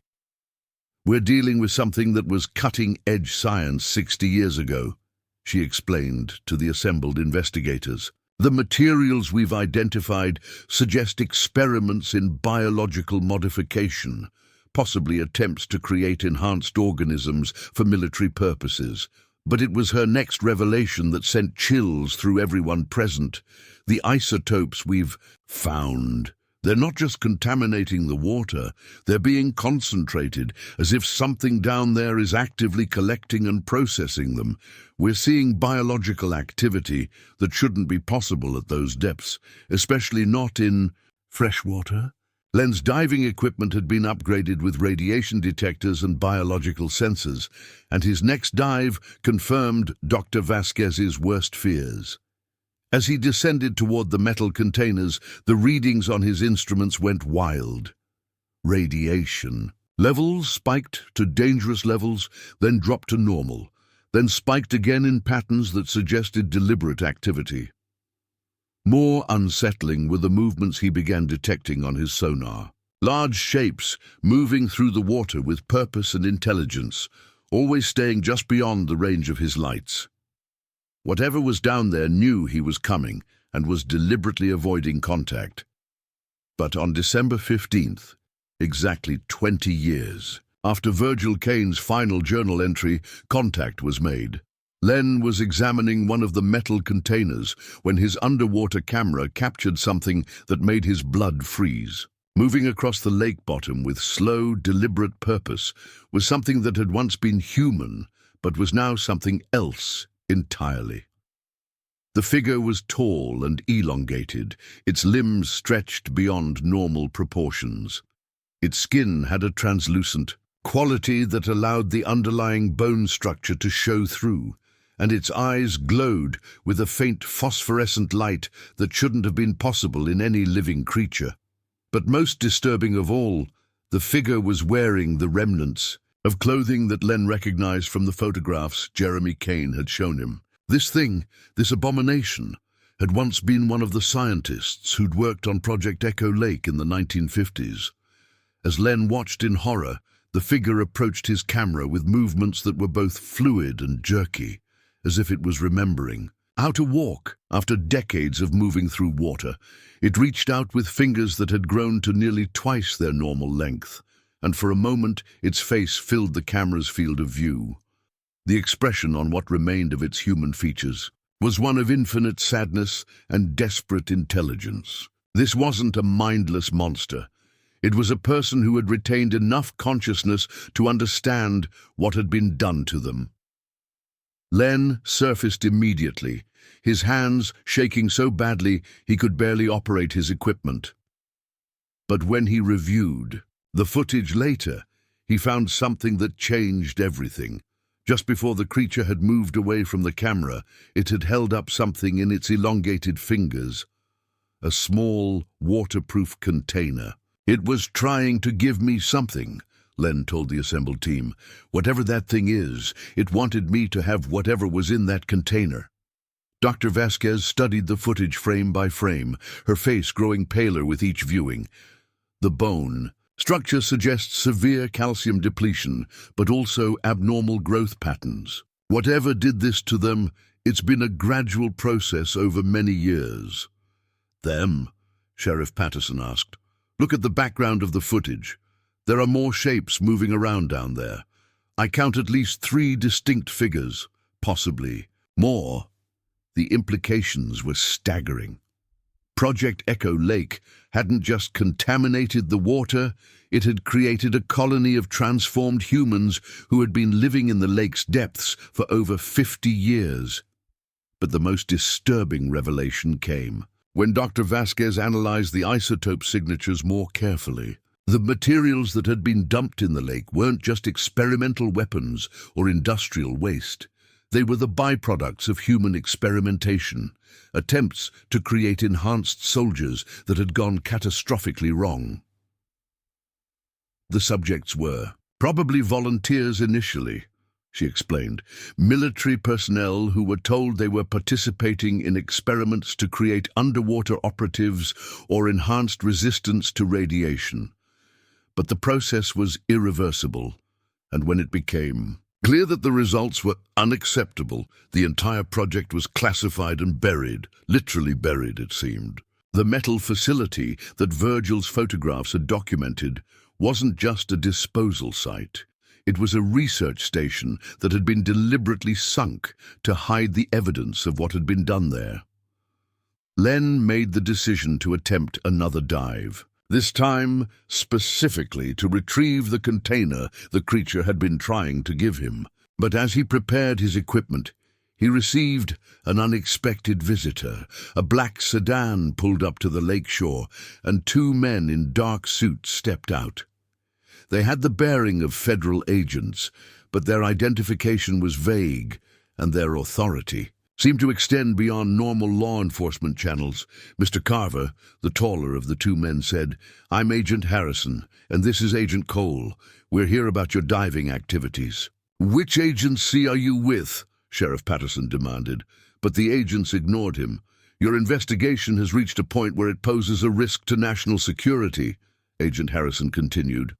"We're dealing with something that was cutting-edge science 60 years ago," she explained to the assembled investigators. "The materials we've identified suggest experiments in biological modification, possibly attempts to create enhanced organisms for military purposes. But it was her next revelation that sent chills through everyone present. The isotopes we've found. They're not just contaminating the water, they're being concentrated, as if something down there is actively collecting and processing them. We're seeing biological activity that shouldn't be possible at those depths, especially not in fresh water." Len's diving equipment had been upgraded with radiation detectors and biological sensors, and his next dive confirmed Dr. Vasquez's worst fears. As he descended toward the metal containers, the readings on his instruments went wild. Radiation. Levels spiked to dangerous levels, then dropped to normal, then spiked again in patterns that suggested deliberate activity. More unsettling were the movements he began detecting on his sonar. Large shapes moving through the water with purpose and intelligence, always staying just beyond the range of his lights. Whatever was down there knew he was coming and was deliberately avoiding contact. But on December 15th, exactly 20 years after Virgil Kane's final journal entry, contact was made. Len was examining one of the metal containers when his underwater camera captured something that made his blood freeze. Moving across the lake bottom with slow, deliberate purpose was something that had once been human, but was now something else entirely. The figure was tall and elongated, its limbs stretched beyond normal proportions. Its skin had a translucent quality that allowed the underlying bone structure to show through, and its eyes glowed with a faint phosphorescent light that shouldn't have been possible in any living creature. But most disturbing of all, the figure was wearing the remnants of clothing that Len recognized from the photographs Jeremy Kane had shown him. This thing, this abomination, had once been one of the scientists who'd worked on Project Echo Lake in the 1950s. As Len watched in horror, the figure approached his camera with movements that were both fluid and jerky, as if it was remembering how to walk after decades of moving through water. It reached out with fingers that had grown to nearly twice their normal length, and for a moment its face filled the camera's field of view. The expression on what remained of its human features was one of infinite sadness and desperate intelligence. This wasn't a mindless monster. It was a person who had retained enough consciousness to understand what had been done to them. Len surfaced immediately, his hands shaking so badly he could barely operate his equipment. But when he reviewed the footage later, he found something that changed everything. Just before the creature had moved away from the camera, it had held up something in its elongated fingers, a small, waterproof container. "It was trying to give me something," Len told the assembled team. "Whatever that thing is, it wanted me to have whatever was in that container." Dr. Vasquez studied the footage frame by frame, her face growing paler with each viewing. The bone structure suggests severe calcium depletion, but also abnormal growth patterns. Whatever did this to them, it's been a gradual process over many years. "Them?" Sheriff Patterson asked. "Look at the background of the footage. There are more shapes moving around down there. I count at least 3 distinct figures, possibly more." The implications were staggering. Project Echo Lake hadn't just contaminated the water, it had created a colony of transformed humans who had been living in the lake's depths for over 50 years. But the most disturbing revelation came when Dr. Vasquez analyzed the isotope signatures more carefully. The materials that had been dumped in the lake weren't just experimental weapons or industrial waste. They were the byproducts of human experimentation, attempts to create enhanced soldiers that had gone catastrophically wrong. The subjects were probably volunteers initially, she explained, military personnel who were told they were participating in experiments to create underwater operatives or enhanced resistance to radiation. But the process was irreversible, and when it became clear that the results were unacceptable, the entire project was classified and buried, literally buried, it seemed. The metal facility that Virgil's photographs had documented wasn't just a disposal site. It was a research station that had been deliberately sunk to hide the evidence of what had been done there. Len made the decision to attempt another dive. This time, specifically to retrieve the container the creature had been trying to give him. But as he prepared his equipment, he received an unexpected visitor. A black sedan pulled up to the lakeshore, and 2 men in dark suits stepped out. They had the bearing of federal agents, but their identification was vague, and their authority seemed to extend beyond normal law enforcement channels. Mr. Carver, the taller of the 2 men, said, "I'm Agent Harrison, and this is Agent Cole. We're here about your diving activities." "Which agency are you with?" Sheriff Patterson demanded, but the agents ignored him. "Your investigation has reached a point where it poses a risk to national security," Agent Harrison continued.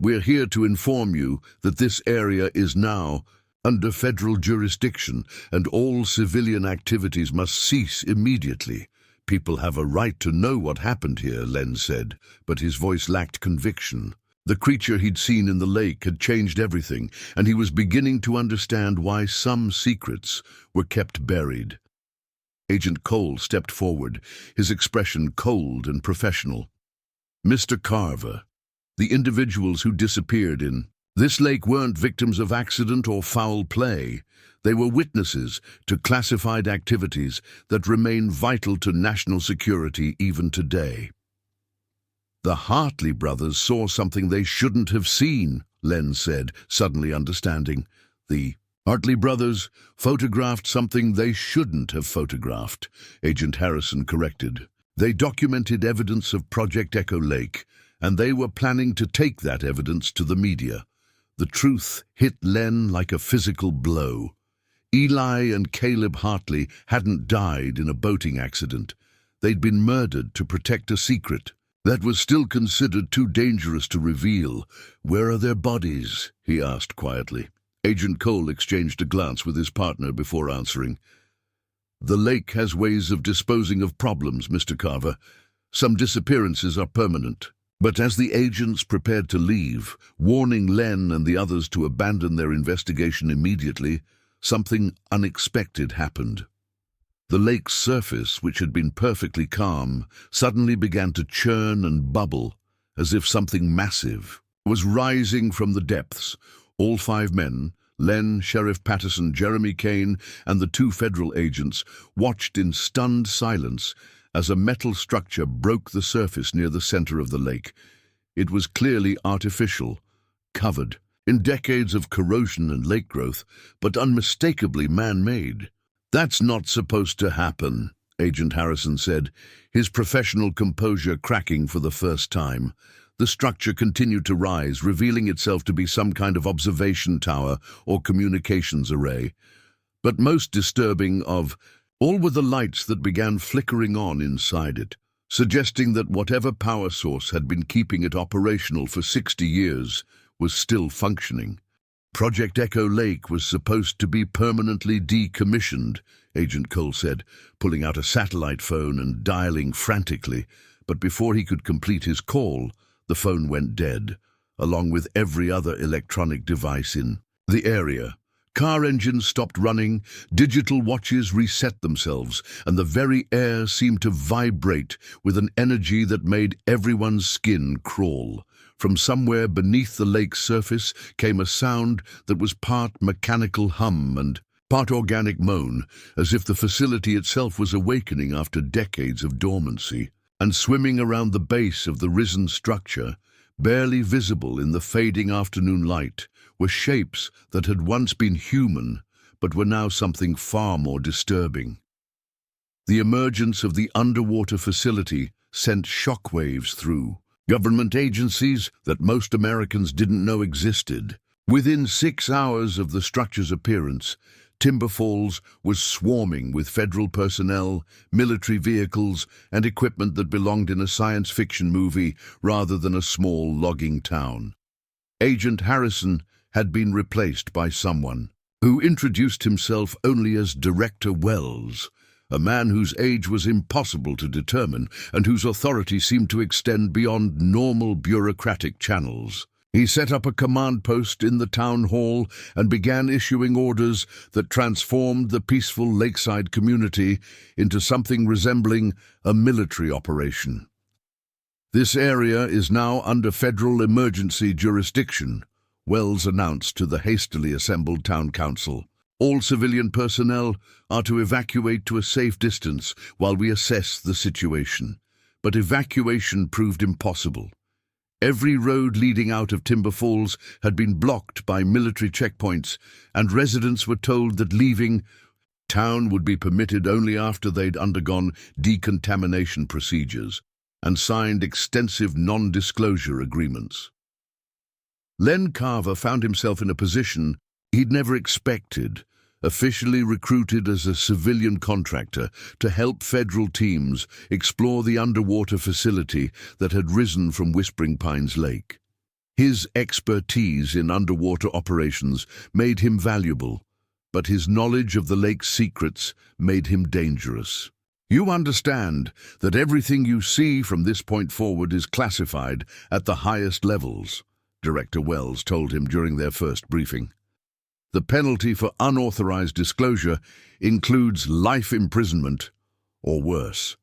"We're here to inform you that this area is now under federal jurisdiction, and all civilian activities must cease immediately. People have a right to know what happened here," Len said, but his voice lacked conviction. The creature he'd seen in the lake had changed everything, and he was beginning to understand why some secrets were kept buried. Agent Cole stepped forward, his expression cold and professional. "Mr. Carver, the individuals who disappeared in this lake weren't victims of accident or foul play. They were witnesses to classified activities that remain vital to national security even today." "The Hartley brothers saw something they shouldn't have seen," Len said, suddenly understanding. "The Hartley brothers photographed something they shouldn't have photographed, Agent Harrison corrected. They documented evidence of Project Echo Lake, and they were planning to take that evidence to the media. The truth hit Len like a physical blow. Eli and Caleb Hartley hadn't died in a boating accident. They'd been murdered to protect a secret that was still considered too dangerous to reveal. "Where are their bodies?" he asked quietly. Agent Cole exchanged a glance with his partner before answering. "The lake has ways of disposing of problems, Mr. Carver. Some disappearances are permanent." But as the agents prepared to leave, warning Len and the others to abandon their investigation immediately, something unexpected happened. The lake's surface, which had been perfectly calm, suddenly began to churn and bubble, as if something massive was rising from the depths. All 5 men, Len, Sheriff Patterson, Jeremy Kane, and the 2 federal agents, watched in stunned silence as a metal structure broke the surface near the center of the lake. It was clearly artificial, covered in decades of corrosion and lake growth, but unmistakably man-made. "That's not supposed to happen," Agent Harrison said, his professional composure cracking for the first time. The structure continued to rise, revealing itself to be some kind of observation tower or communications array. But most disturbing of all were the lights that began flickering on inside it, suggesting that whatever power source had been keeping it operational for 60 years was still functioning. Project Echo Lake was supposed to be permanently decommissioned, Agent Cole said, pulling out a satellite phone and dialing frantically. But before he could complete his call, the phone went dead, along with every other electronic device in the area. Car engines stopped running, digital watches reset themselves, and the very air seemed to vibrate with an energy that made everyone's skin crawl. From somewhere beneath the lake's surface came a sound that was part mechanical hum and part organic moan, as if the facility itself was awakening after decades of dormancy. And swimming around the base of the risen structure, barely visible in the fading afternoon light, were shapes that had once been human, but were now something far more disturbing. The emergence of the underwater facility sent shockwaves through government agencies that most Americans didn't know existed. Within 6 hours of the structure's appearance, Timber Falls was swarming with federal personnel, military vehicles, and equipment that belonged in a science fiction movie rather than a small logging town. Agent Harrison had been replaced by someone who introduced himself only as Director Wells, a man whose age was impossible to determine and whose authority seemed to extend beyond normal bureaucratic channels. He set up a command post in the town hall and began issuing orders that transformed the peaceful lakeside community into something resembling a military operation. "This area is now under federal emergency jurisdiction," Wells announced to the hastily assembled town council. "All civilian personnel are to evacuate to a safe distance while we assess the situation." But evacuation proved impossible. Every road leading out of Timber Falls had been blocked by military checkpoints, and residents were told that leaving town would be permitted only after they'd undergone decontamination procedures and signed extensive non-disclosure agreements. Len Carver found himself in a position he'd never expected, officially recruited as a civilian contractor to help federal teams explore the underwater facility that had risen from Whispering Pines Lake. His expertise in underwater operations made him valuable, but his knowledge of the lake's secrets made him dangerous. "You understand that everything you see from this point forward is classified at the highest levels," Director Wells told him during their first briefing. "The penalty for unauthorized disclosure includes life imprisonment, or worse."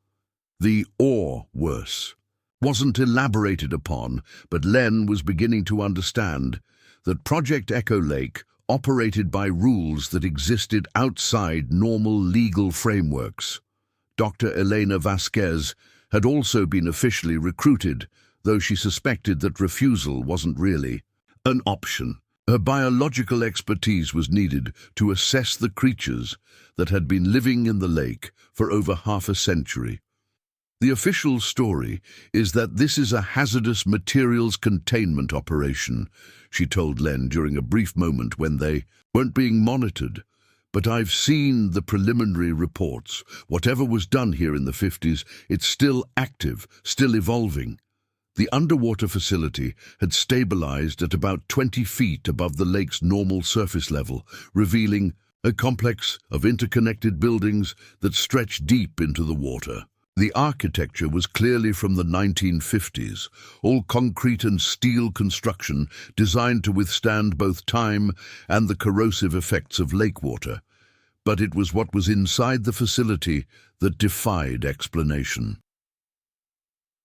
The "or worse" wasn't elaborated upon, but Len was beginning to understand that Project Echo Lake operated by rules that existed outside normal legal frameworks. Dr. Elena Vasquez had also been officially recruited, though she suspected that refusal wasn't really an option. Her biological expertise was needed to assess the creatures that had been living in the lake for over half a century. The official story is that this is a hazardous materials containment operation, she told Len during a brief moment when they weren't being monitored. But I've seen the preliminary reports. Whatever was done here in the 50s, it's still active, still evolving. The underwater facility had stabilized at about 20 feet above the lake's normal surface level, revealing a complex of interconnected buildings that stretched deep into the water. The architecture was clearly from the 1950s, all concrete and steel construction designed to withstand both time and the corrosive effects of lake water. But it was what was inside the facility that defied explanation.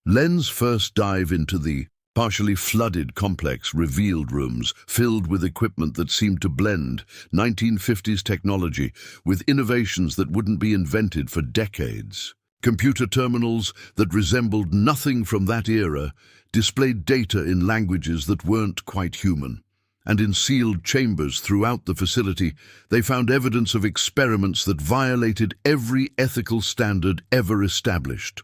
Len's first dive into the partially flooded complex revealed rooms filled with equipment that seemed to blend 1950s technology with innovations that wouldn't be invented for decades. Computer terminals that resembled nothing from that era displayed data in languages that weren't quite human. And in sealed chambers throughout the facility, they found evidence of experiments that violated every ethical standard ever established.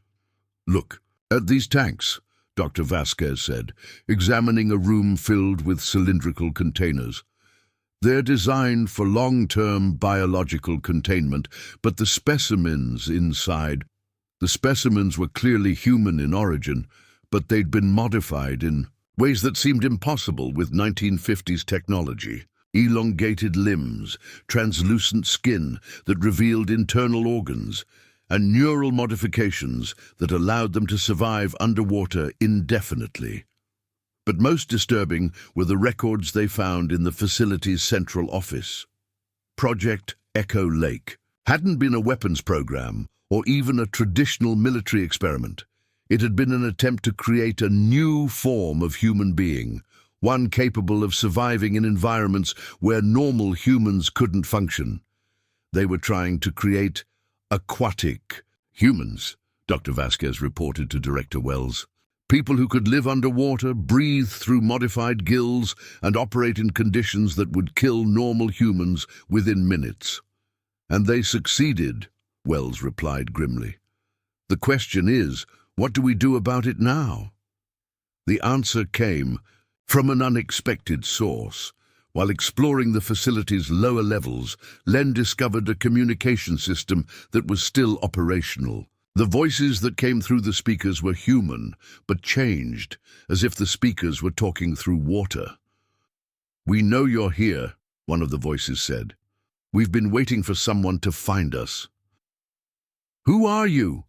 "Look at these tanks," Dr. Vasquez said, examining a room filled with cylindrical containers. "They're designed for long-term biological containment, but the specimens inside, the specimens were clearly human in origin, but they'd been modified in ways that seemed impossible with 1950s technology. Elongated limbs, translucent skin that revealed internal organs, and neural modifications that allowed them to survive underwater indefinitely. But most disturbing were the records they found in the facility's central office. Project Echo Lake hadn't been a weapons program or even a traditional military experiment. It had been an attempt to create a new form of human being, one capable of surviving in environments where normal humans couldn't function. They were trying to create aquatic humans, Dr. Vasquez reported to Director Wells. People who could live underwater, breathe through modified gills, and operate in conditions that would kill normal humans within minutes. And they succeeded, Wells replied grimly. The question is, what do we do about it now? The answer came from an unexpected source. While exploring the facility's lower levels, Len discovered a communication system that was still operational. The voices that came through the speakers were human, but changed, as if the speakers were talking through water. "We know you're here," one of the voices said. "We've been waiting for someone to find us." "Who are you?"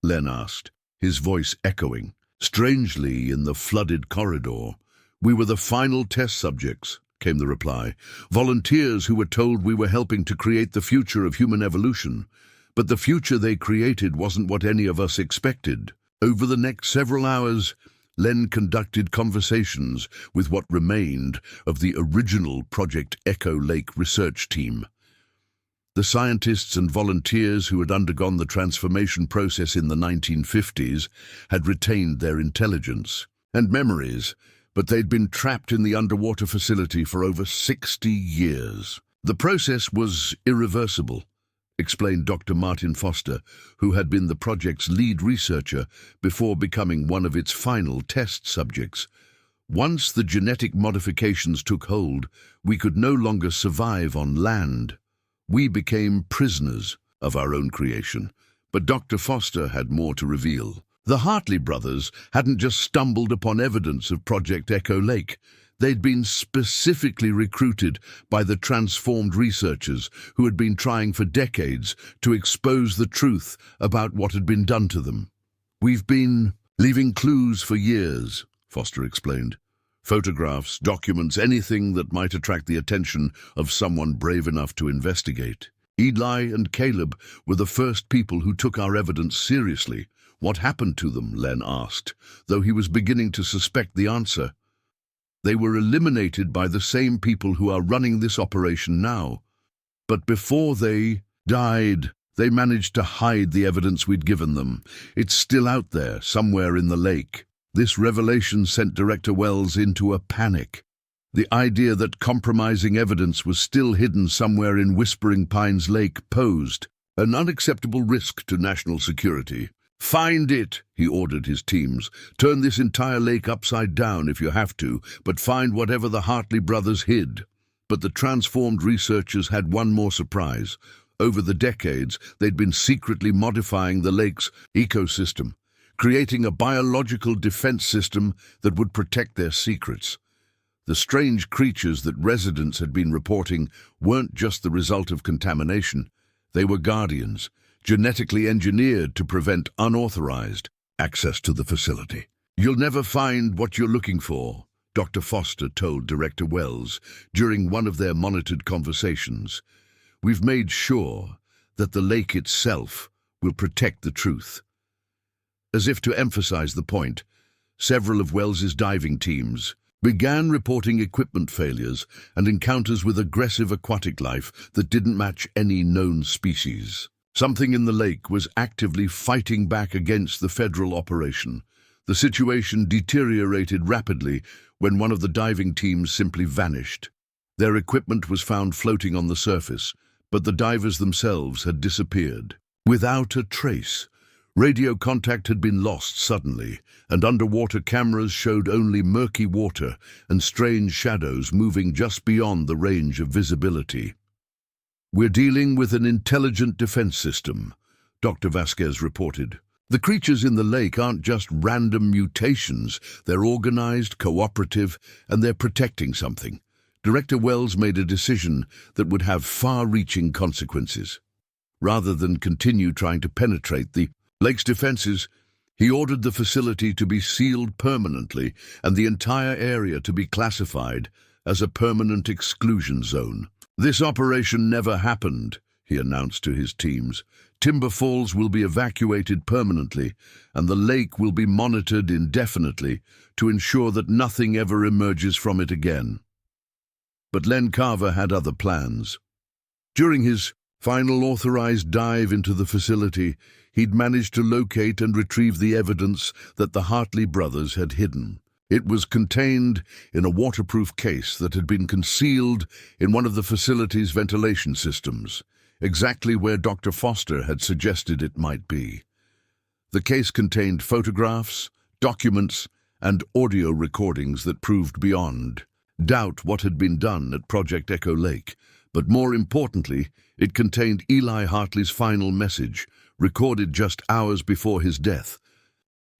Len asked, his voice echoing strangely in the flooded corridor. "We were the final test subjects," came the reply. "Volunteers who were told we were helping to create the future of human evolution. But the future they created wasn't what any of us expected." Over the next several hours, Len conducted conversations with what remained of the original Project Echo Lake research team. The scientists and volunteers who had undergone the transformation process in the 1950s had retained their intelligence and memories, but they'd been trapped in the underwater facility for over 60 years. The process was irreversible, explained Dr. Martin Foster, who had been the project's lead researcher before becoming one of its final test subjects. Once the genetic modifications took hold, we could no longer survive on land. We became prisoners of our own creation. But Dr. Foster had more to reveal. The Hartley brothers hadn't just stumbled upon evidence of Project Echo Lake. They'd been specifically recruited by the transformed researchers who had been trying for decades to expose the truth about what had been done to them. "We've been leaving clues for years," Foster explained. "Photographs, documents, anything that might attract the attention of someone brave enough to investigate. Eli and Caleb were the first people who took our evidence seriously." "What happened to them?" Len asked, though he was beginning to suspect the answer. "They were eliminated by the same people who are running this operation now. But before they died, they managed to hide the evidence we'd given them. It's still out there, somewhere in the lake." This revelation sent Director Wells into a panic. The idea that compromising evidence was still hidden somewhere in Whispering Pines Lake posed an unacceptable risk to national security. "Find it," he ordered his teams. "Turn this entire lake upside down if you have to, but find whatever the Hartley brothers hid." But the transformed researchers had one more surprise. Over the decades, they'd been secretly modifying the lake's ecosystem, creating a biological defense system that would protect their secrets. The strange creatures that residents had been reporting weren't just the result of contamination. They were guardians, genetically engineered to prevent unauthorized access to the facility. "You'll never find what you're looking for," Dr. Foster told Director Wells during one of their monitored conversations. "We've made sure that the lake itself will protect the truth." As if to emphasize the point, several of Wells's diving teams began reporting equipment failures and encounters with aggressive aquatic life that didn't match any known species. Something in the lake was actively fighting back against the federal operation. The situation deteriorated rapidly when one of the diving teams simply vanished. Their equipment was found floating on the surface, but the divers themselves had disappeared without a trace. Radio contact had been lost suddenly, and underwater cameras showed only murky water and strange shadows moving just beyond the range of visibility. "We're dealing with an intelligent defense system," Dr. Vasquez reported. "The creatures in the lake aren't just random mutations. They're organized, cooperative, and they're protecting something." Director Wells made a decision that would have far-reaching consequences. Rather than continue trying to penetrate the lake's defenses, he ordered the facility to be sealed permanently and the entire area to be classified as a permanent exclusion zone. "This operation never happened," he announced to his teams. "Timber Falls will be evacuated permanently, and the lake will be monitored indefinitely to ensure that nothing ever emerges from it again." But Len Carver had other plans. During his final authorized dive into the facility, he'd managed to locate and retrieve the evidence that the Hartley brothers had hidden. It was contained in a waterproof case that had been concealed in one of the facility's ventilation systems, exactly where Dr. Foster had suggested it might be. The case contained photographs, documents, and audio recordings that proved beyond doubt what had been done at Project Echo Lake, but more importantly, it contained Eli Hartley's final message, recorded just hours before his death.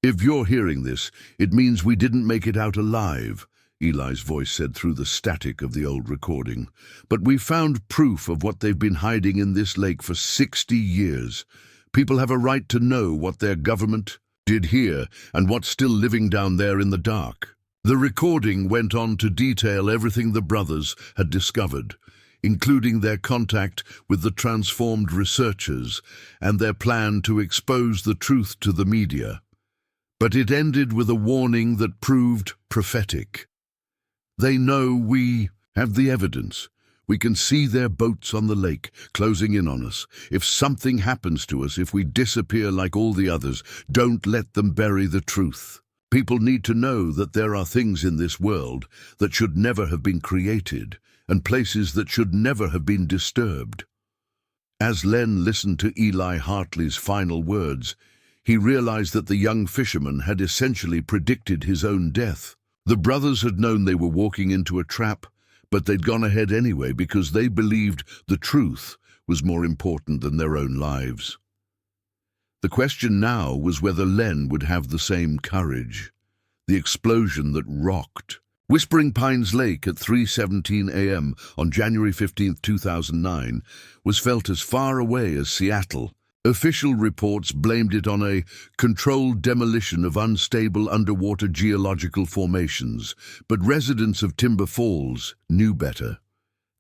"If you're hearing this, it means we didn't make it out alive," Eli's voice said through the static of the old recording. "But we found proof of what they've been hiding in this lake for 60 years. People have a right to know what their government did here and what's still living down there in the dark." The recording went on to detail everything the brothers had discovered, including their contact with the transformed researchers and their plan to expose the truth to the media. But it ended with a warning that proved prophetic. "They know we have the evidence. We can see their boats on the lake, closing in on us. If something happens to us, if we disappear like all the others, don't let them bury the truth. People need to know that there are things in this world that should never have been created, and places that should never have been disturbed." As Len listened to Eli Hartley's final words, he realized that the young fisherman had essentially predicted his own death. The brothers had known they were walking into a trap, but they'd gone ahead anyway because they believed the truth was more important than their own lives. The question now was whether Len would have the same courage. The explosion that rocked Whispering Pines Lake at 3:17 a.m. on January 15, 2009, was felt as far away as Seattle. Official reports blamed it on a controlled demolition of unstable underwater geological formations, but residents of Timber Falls knew better.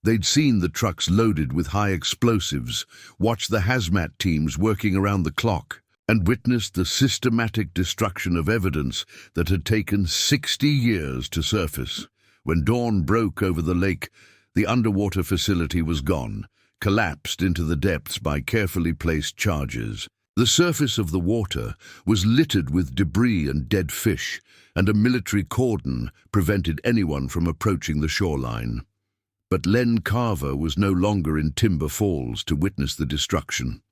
They'd seen the trucks loaded with high explosives, watched the hazmat teams working around the clock, and witnessed the systematic destruction of evidence that had taken 60 years to surface. When dawn broke over the lake, the underwater facility was gone, collapsed into the depths by carefully placed charges. The surface of the water was littered with debris and dead fish, and a military cordon prevented anyone from approaching the shoreline. But Len Carver was no longer in Timber Falls to witness the destruction.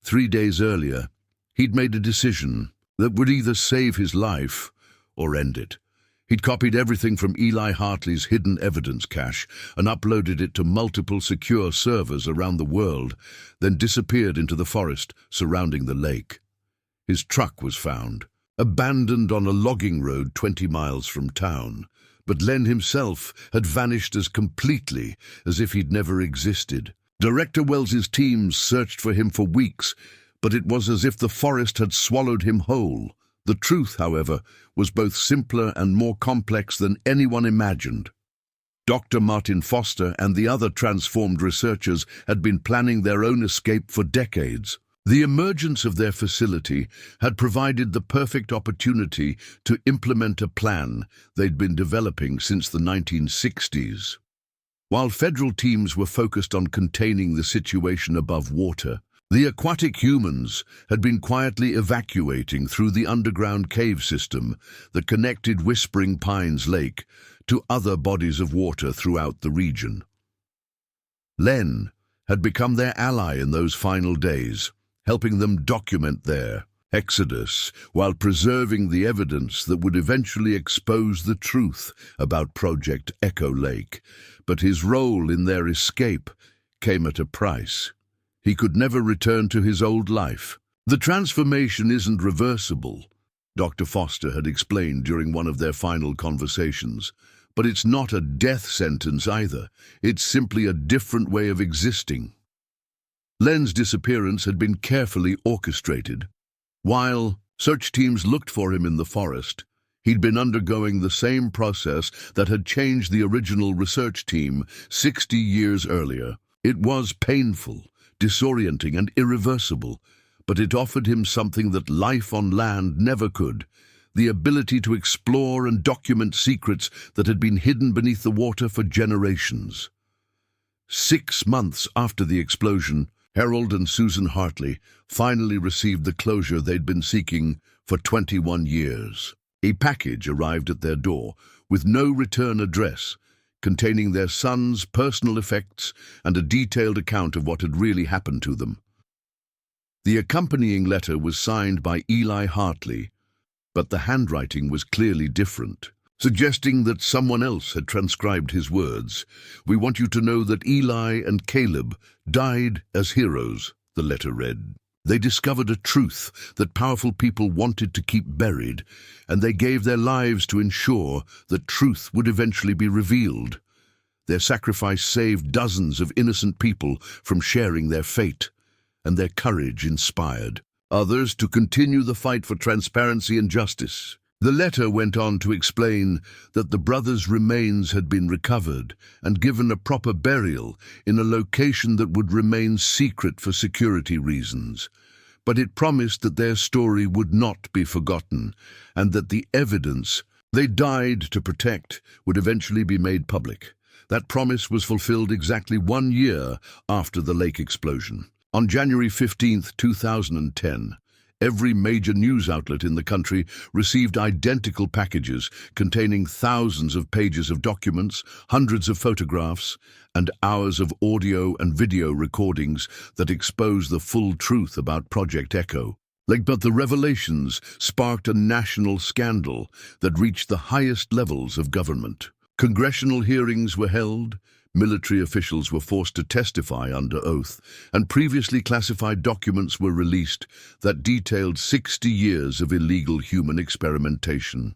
3 days earlier, he'd made a decision that would either save his life or end it. He'd copied everything from Eli Hartley's hidden evidence cache and uploaded it to multiple secure servers around the world, then disappeared into the forest surrounding the lake. His truck was found, abandoned on a logging road 20 miles from town, but Len himself had vanished as completely as if he'd never existed. Director Wells's teams searched for him for weeks, but it was as if the forest had swallowed him whole. The truth, however, was both simpler and more complex than anyone imagined. Dr. Martin Foster and the other transformed researchers had been planning their own escape for decades. The emergence of their facility had provided the perfect opportunity to implement a plan they'd been developing since the 1960s. While federal teams were focused on containing the situation above water, the aquatic humans had been quietly evacuating through the underground cave system that connected Whispering Pines Lake to other bodies of water throughout the region. Len had become their ally in those final days, helping them document their exodus while preserving the evidence that would eventually expose the truth about Project Echo Lake. But his role in their escape came at a price. He could never return to his old life. The transformation isn't reversible, Dr. Foster had explained during one of their final conversations. But it's not a death sentence either. It's simply a different way of existing. Len's disappearance had been carefully orchestrated. While search teams looked for him in the forest, he'd been undergoing the same process that had changed the original research team 60 years earlier. It was painful, disorienting, and irreversible, but it offered him something that life on land never could: the ability to explore and document secrets that had been hidden beneath the water for generations. 6 months after the explosion, Harold and Susan Hartley finally received the closure they'd been seeking for 21 years. A package arrived at their door with no return address, containing their son's personal effects and a detailed account of what had really happened to them. The accompanying letter was signed by Eli Hartley, but the handwriting was clearly different, suggesting that someone else had transcribed his words. "We want you to know that Eli and Caleb died as heroes," the letter read. "They discovered a truth that powerful people wanted to keep buried, and they gave their lives to ensure that truth would eventually be revealed. Their sacrifice saved dozens of innocent people from sharing their fate, and their courage inspired others to continue the fight for transparency and justice." The letter went on to explain that the brothers' remains had been recovered and given a proper burial in a location that would remain secret for security reasons. But it promised that their story would not be forgotten, and that the evidence they died to protect would eventually be made public. That promise was fulfilled exactly 1 year after the lake explosion. On January 15, 2010, every major news outlet in the country received identical packages containing thousands of pages of documents, hundreds of photographs, and hours of audio and video recordings that expose the full truth about Project Echo. But the revelations sparked a national scandal that reached the highest levels of government. Congressional hearings were held, military officials were forced to testify under oath, and previously classified documents were released that detailed 60 years of illegal human experimentation.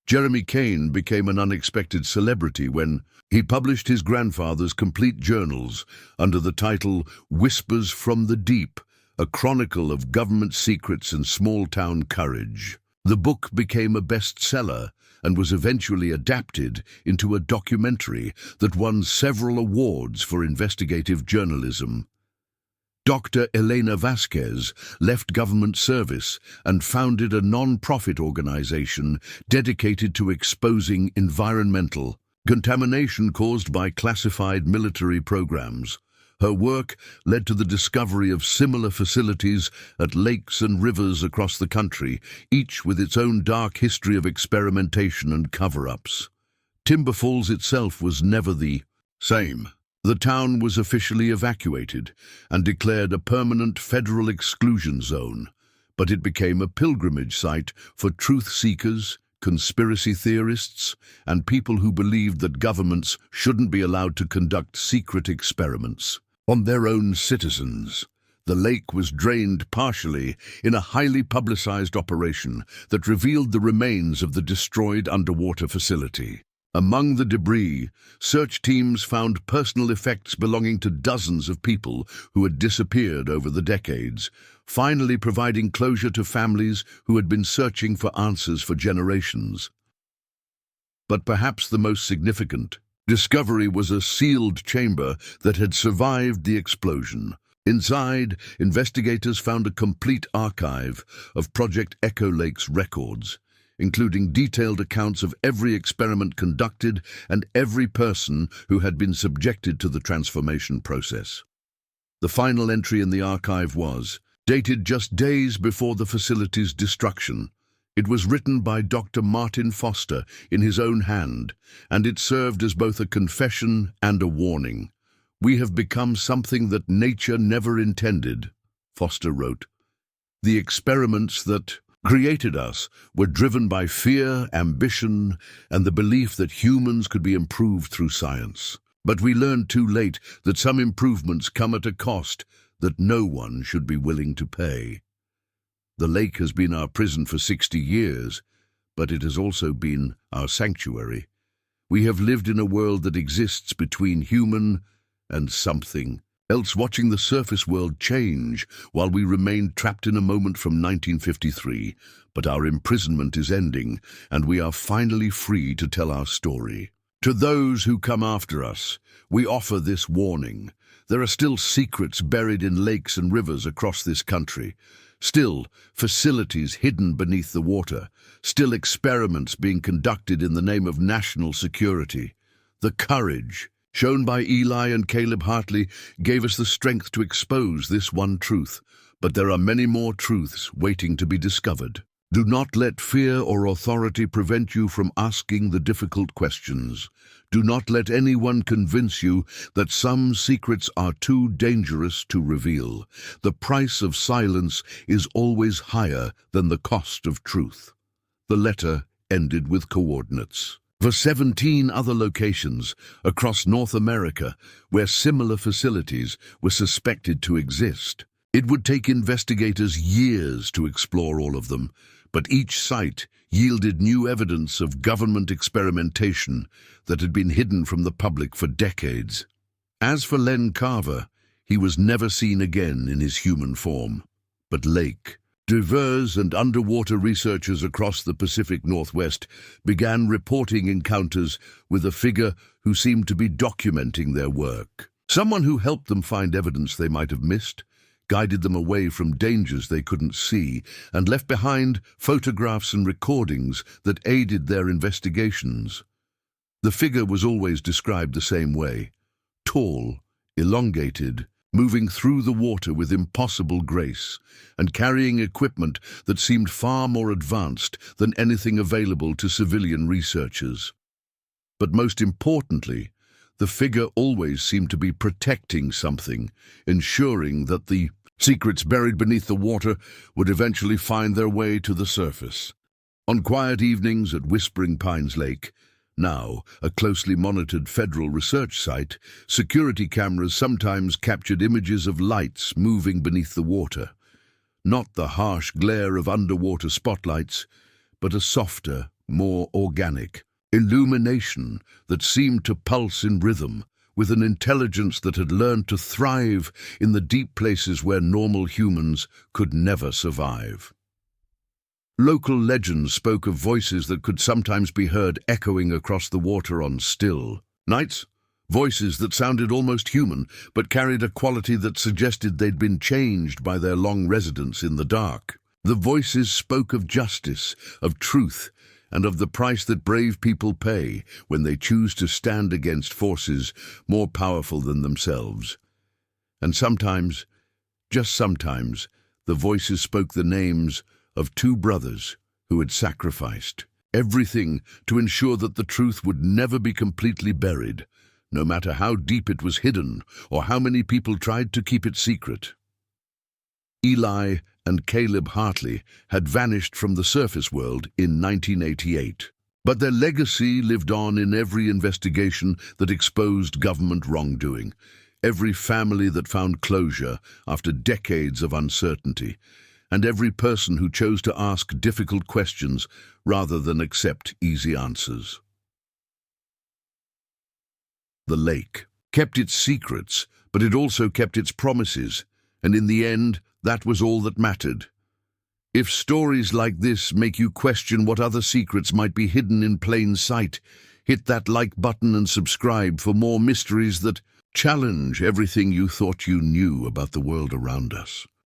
Jeremy Kane became an unexpected celebrity when he published his grandfather's complete journals under the title Whispers from the Deep, a chronicle of government secrets and small-town courage. The book became a bestseller and was eventually adapted into a documentary that won several awards for investigative journalism. Dr. Elena Vasquez left government service and founded a non-profit organization dedicated to exposing environmental contamination caused by classified military programs. Her work led to the discovery of similar facilities at lakes and rivers across the country, each with its own dark history of experimentation and cover-ups. Timber Falls itself was never the same. The town was officially evacuated and declared a permanent federal exclusion zone, but it became a pilgrimage site for truth seekers, conspiracy theorists, and people who believed that governments shouldn't be allowed to conduct secret experiments on their own citizens. The lake was drained partially in a highly publicized operation that revealed the remains of the destroyed underwater facility. Among the debris, search teams found personal effects belonging to dozens of people who had disappeared over the decades, finally providing closure to families who had been searching for answers for generations. But perhaps the most significant discovery was a sealed chamber that had survived the explosion. Inside, investigators found a complete archive of Project Echo Lake's records, including detailed accounts of every experiment conducted and every person who had been subjected to the transformation process. The final entry in the archive was dated just days before the facility's destruction. It was written by Dr. Martin Foster in his own hand, and it served as both a confession and a warning. "We have become something that nature never intended," Foster wrote. "The experiments that created us were driven by fear, ambition, and the belief that humans could be improved through science. But we learned too late that some improvements come at a cost that no one should be willing to pay. The lake has been our prison for 60 years, but it has also been our sanctuary. We have lived in a world that exists between human and something else, watching the surface world change while we remain trapped in a moment from 1953. But our imprisonment is ending, and we are finally free to tell our story. To those who come after us, we offer this warning. There are still secrets buried in lakes and rivers across this country. Still, facilities hidden beneath the water. Still, experiments being conducted in the name of national security. The courage shown by Eli and Caleb Hartley gave us the strength to expose this one truth. But there are many more truths waiting to be discovered. Do not let fear or authority prevent you from asking the difficult questions. Do not let anyone convince you that some secrets are too dangerous to reveal. The price of silence is always higher than the cost of truth. The letter ended with coordinates for 17 other locations across North America where similar facilities were suspected to exist. It would take investigators years to explore all of them, but each site yielded new evidence of government experimentation that had been hidden from the public for decades. As for Len Carver, he was never seen again in his human form. But lake, divers and underwater researchers across the Pacific Northwest began reporting encounters with a figure who seemed to be documenting their work. Someone who helped them find evidence they might have missed, guided them away from dangers they couldn't see, and left behind photographs and recordings that aided their investigations. The figure was always described the same way: tall, elongated, moving through the water with impossible grace, and carrying equipment that seemed far more advanced than anything available to civilian researchers. But most importantly, the figure always seemed to be protecting something, ensuring that the secrets buried beneath the water would eventually find their way to the surface. On quiet evenings at Whispering Pines Lake, now a closely monitored federal research site, security cameras sometimes captured images of lights moving beneath the water. Not the harsh glare of underwater spotlights, but a softer, more organic illumination that seemed to pulse in rhythm, with an intelligence that had learned to thrive in the deep places where normal humans could never survive. Local legends spoke of voices that could sometimes be heard echoing across the water on still nights, voices that sounded almost human but carried a quality that suggested they'd been changed by their long residence in the dark. The voices spoke of justice, of truth, and of the price that brave people pay when they choose to stand against forces more powerful than themselves. And sometimes, just sometimes, the voices spoke the names of two brothers who had sacrificed everything to ensure that the truth would never be completely buried, no matter how deep it was hidden or how many people tried to keep it secret. Eli and Caleb Hartley had vanished from the surface world in 1988, but their legacy lived on in every investigation that exposed government wrongdoing, every family that found closure after decades of uncertainty, and every person who chose to ask difficult questions rather than accept easy answers. The lake kept its secrets, but it also kept its promises, and in the end, that was all that mattered. If stories like this make you question what other secrets might be hidden in plain sight, hit that like button and subscribe for more mysteries that challenge everything you thought you knew about the world around us.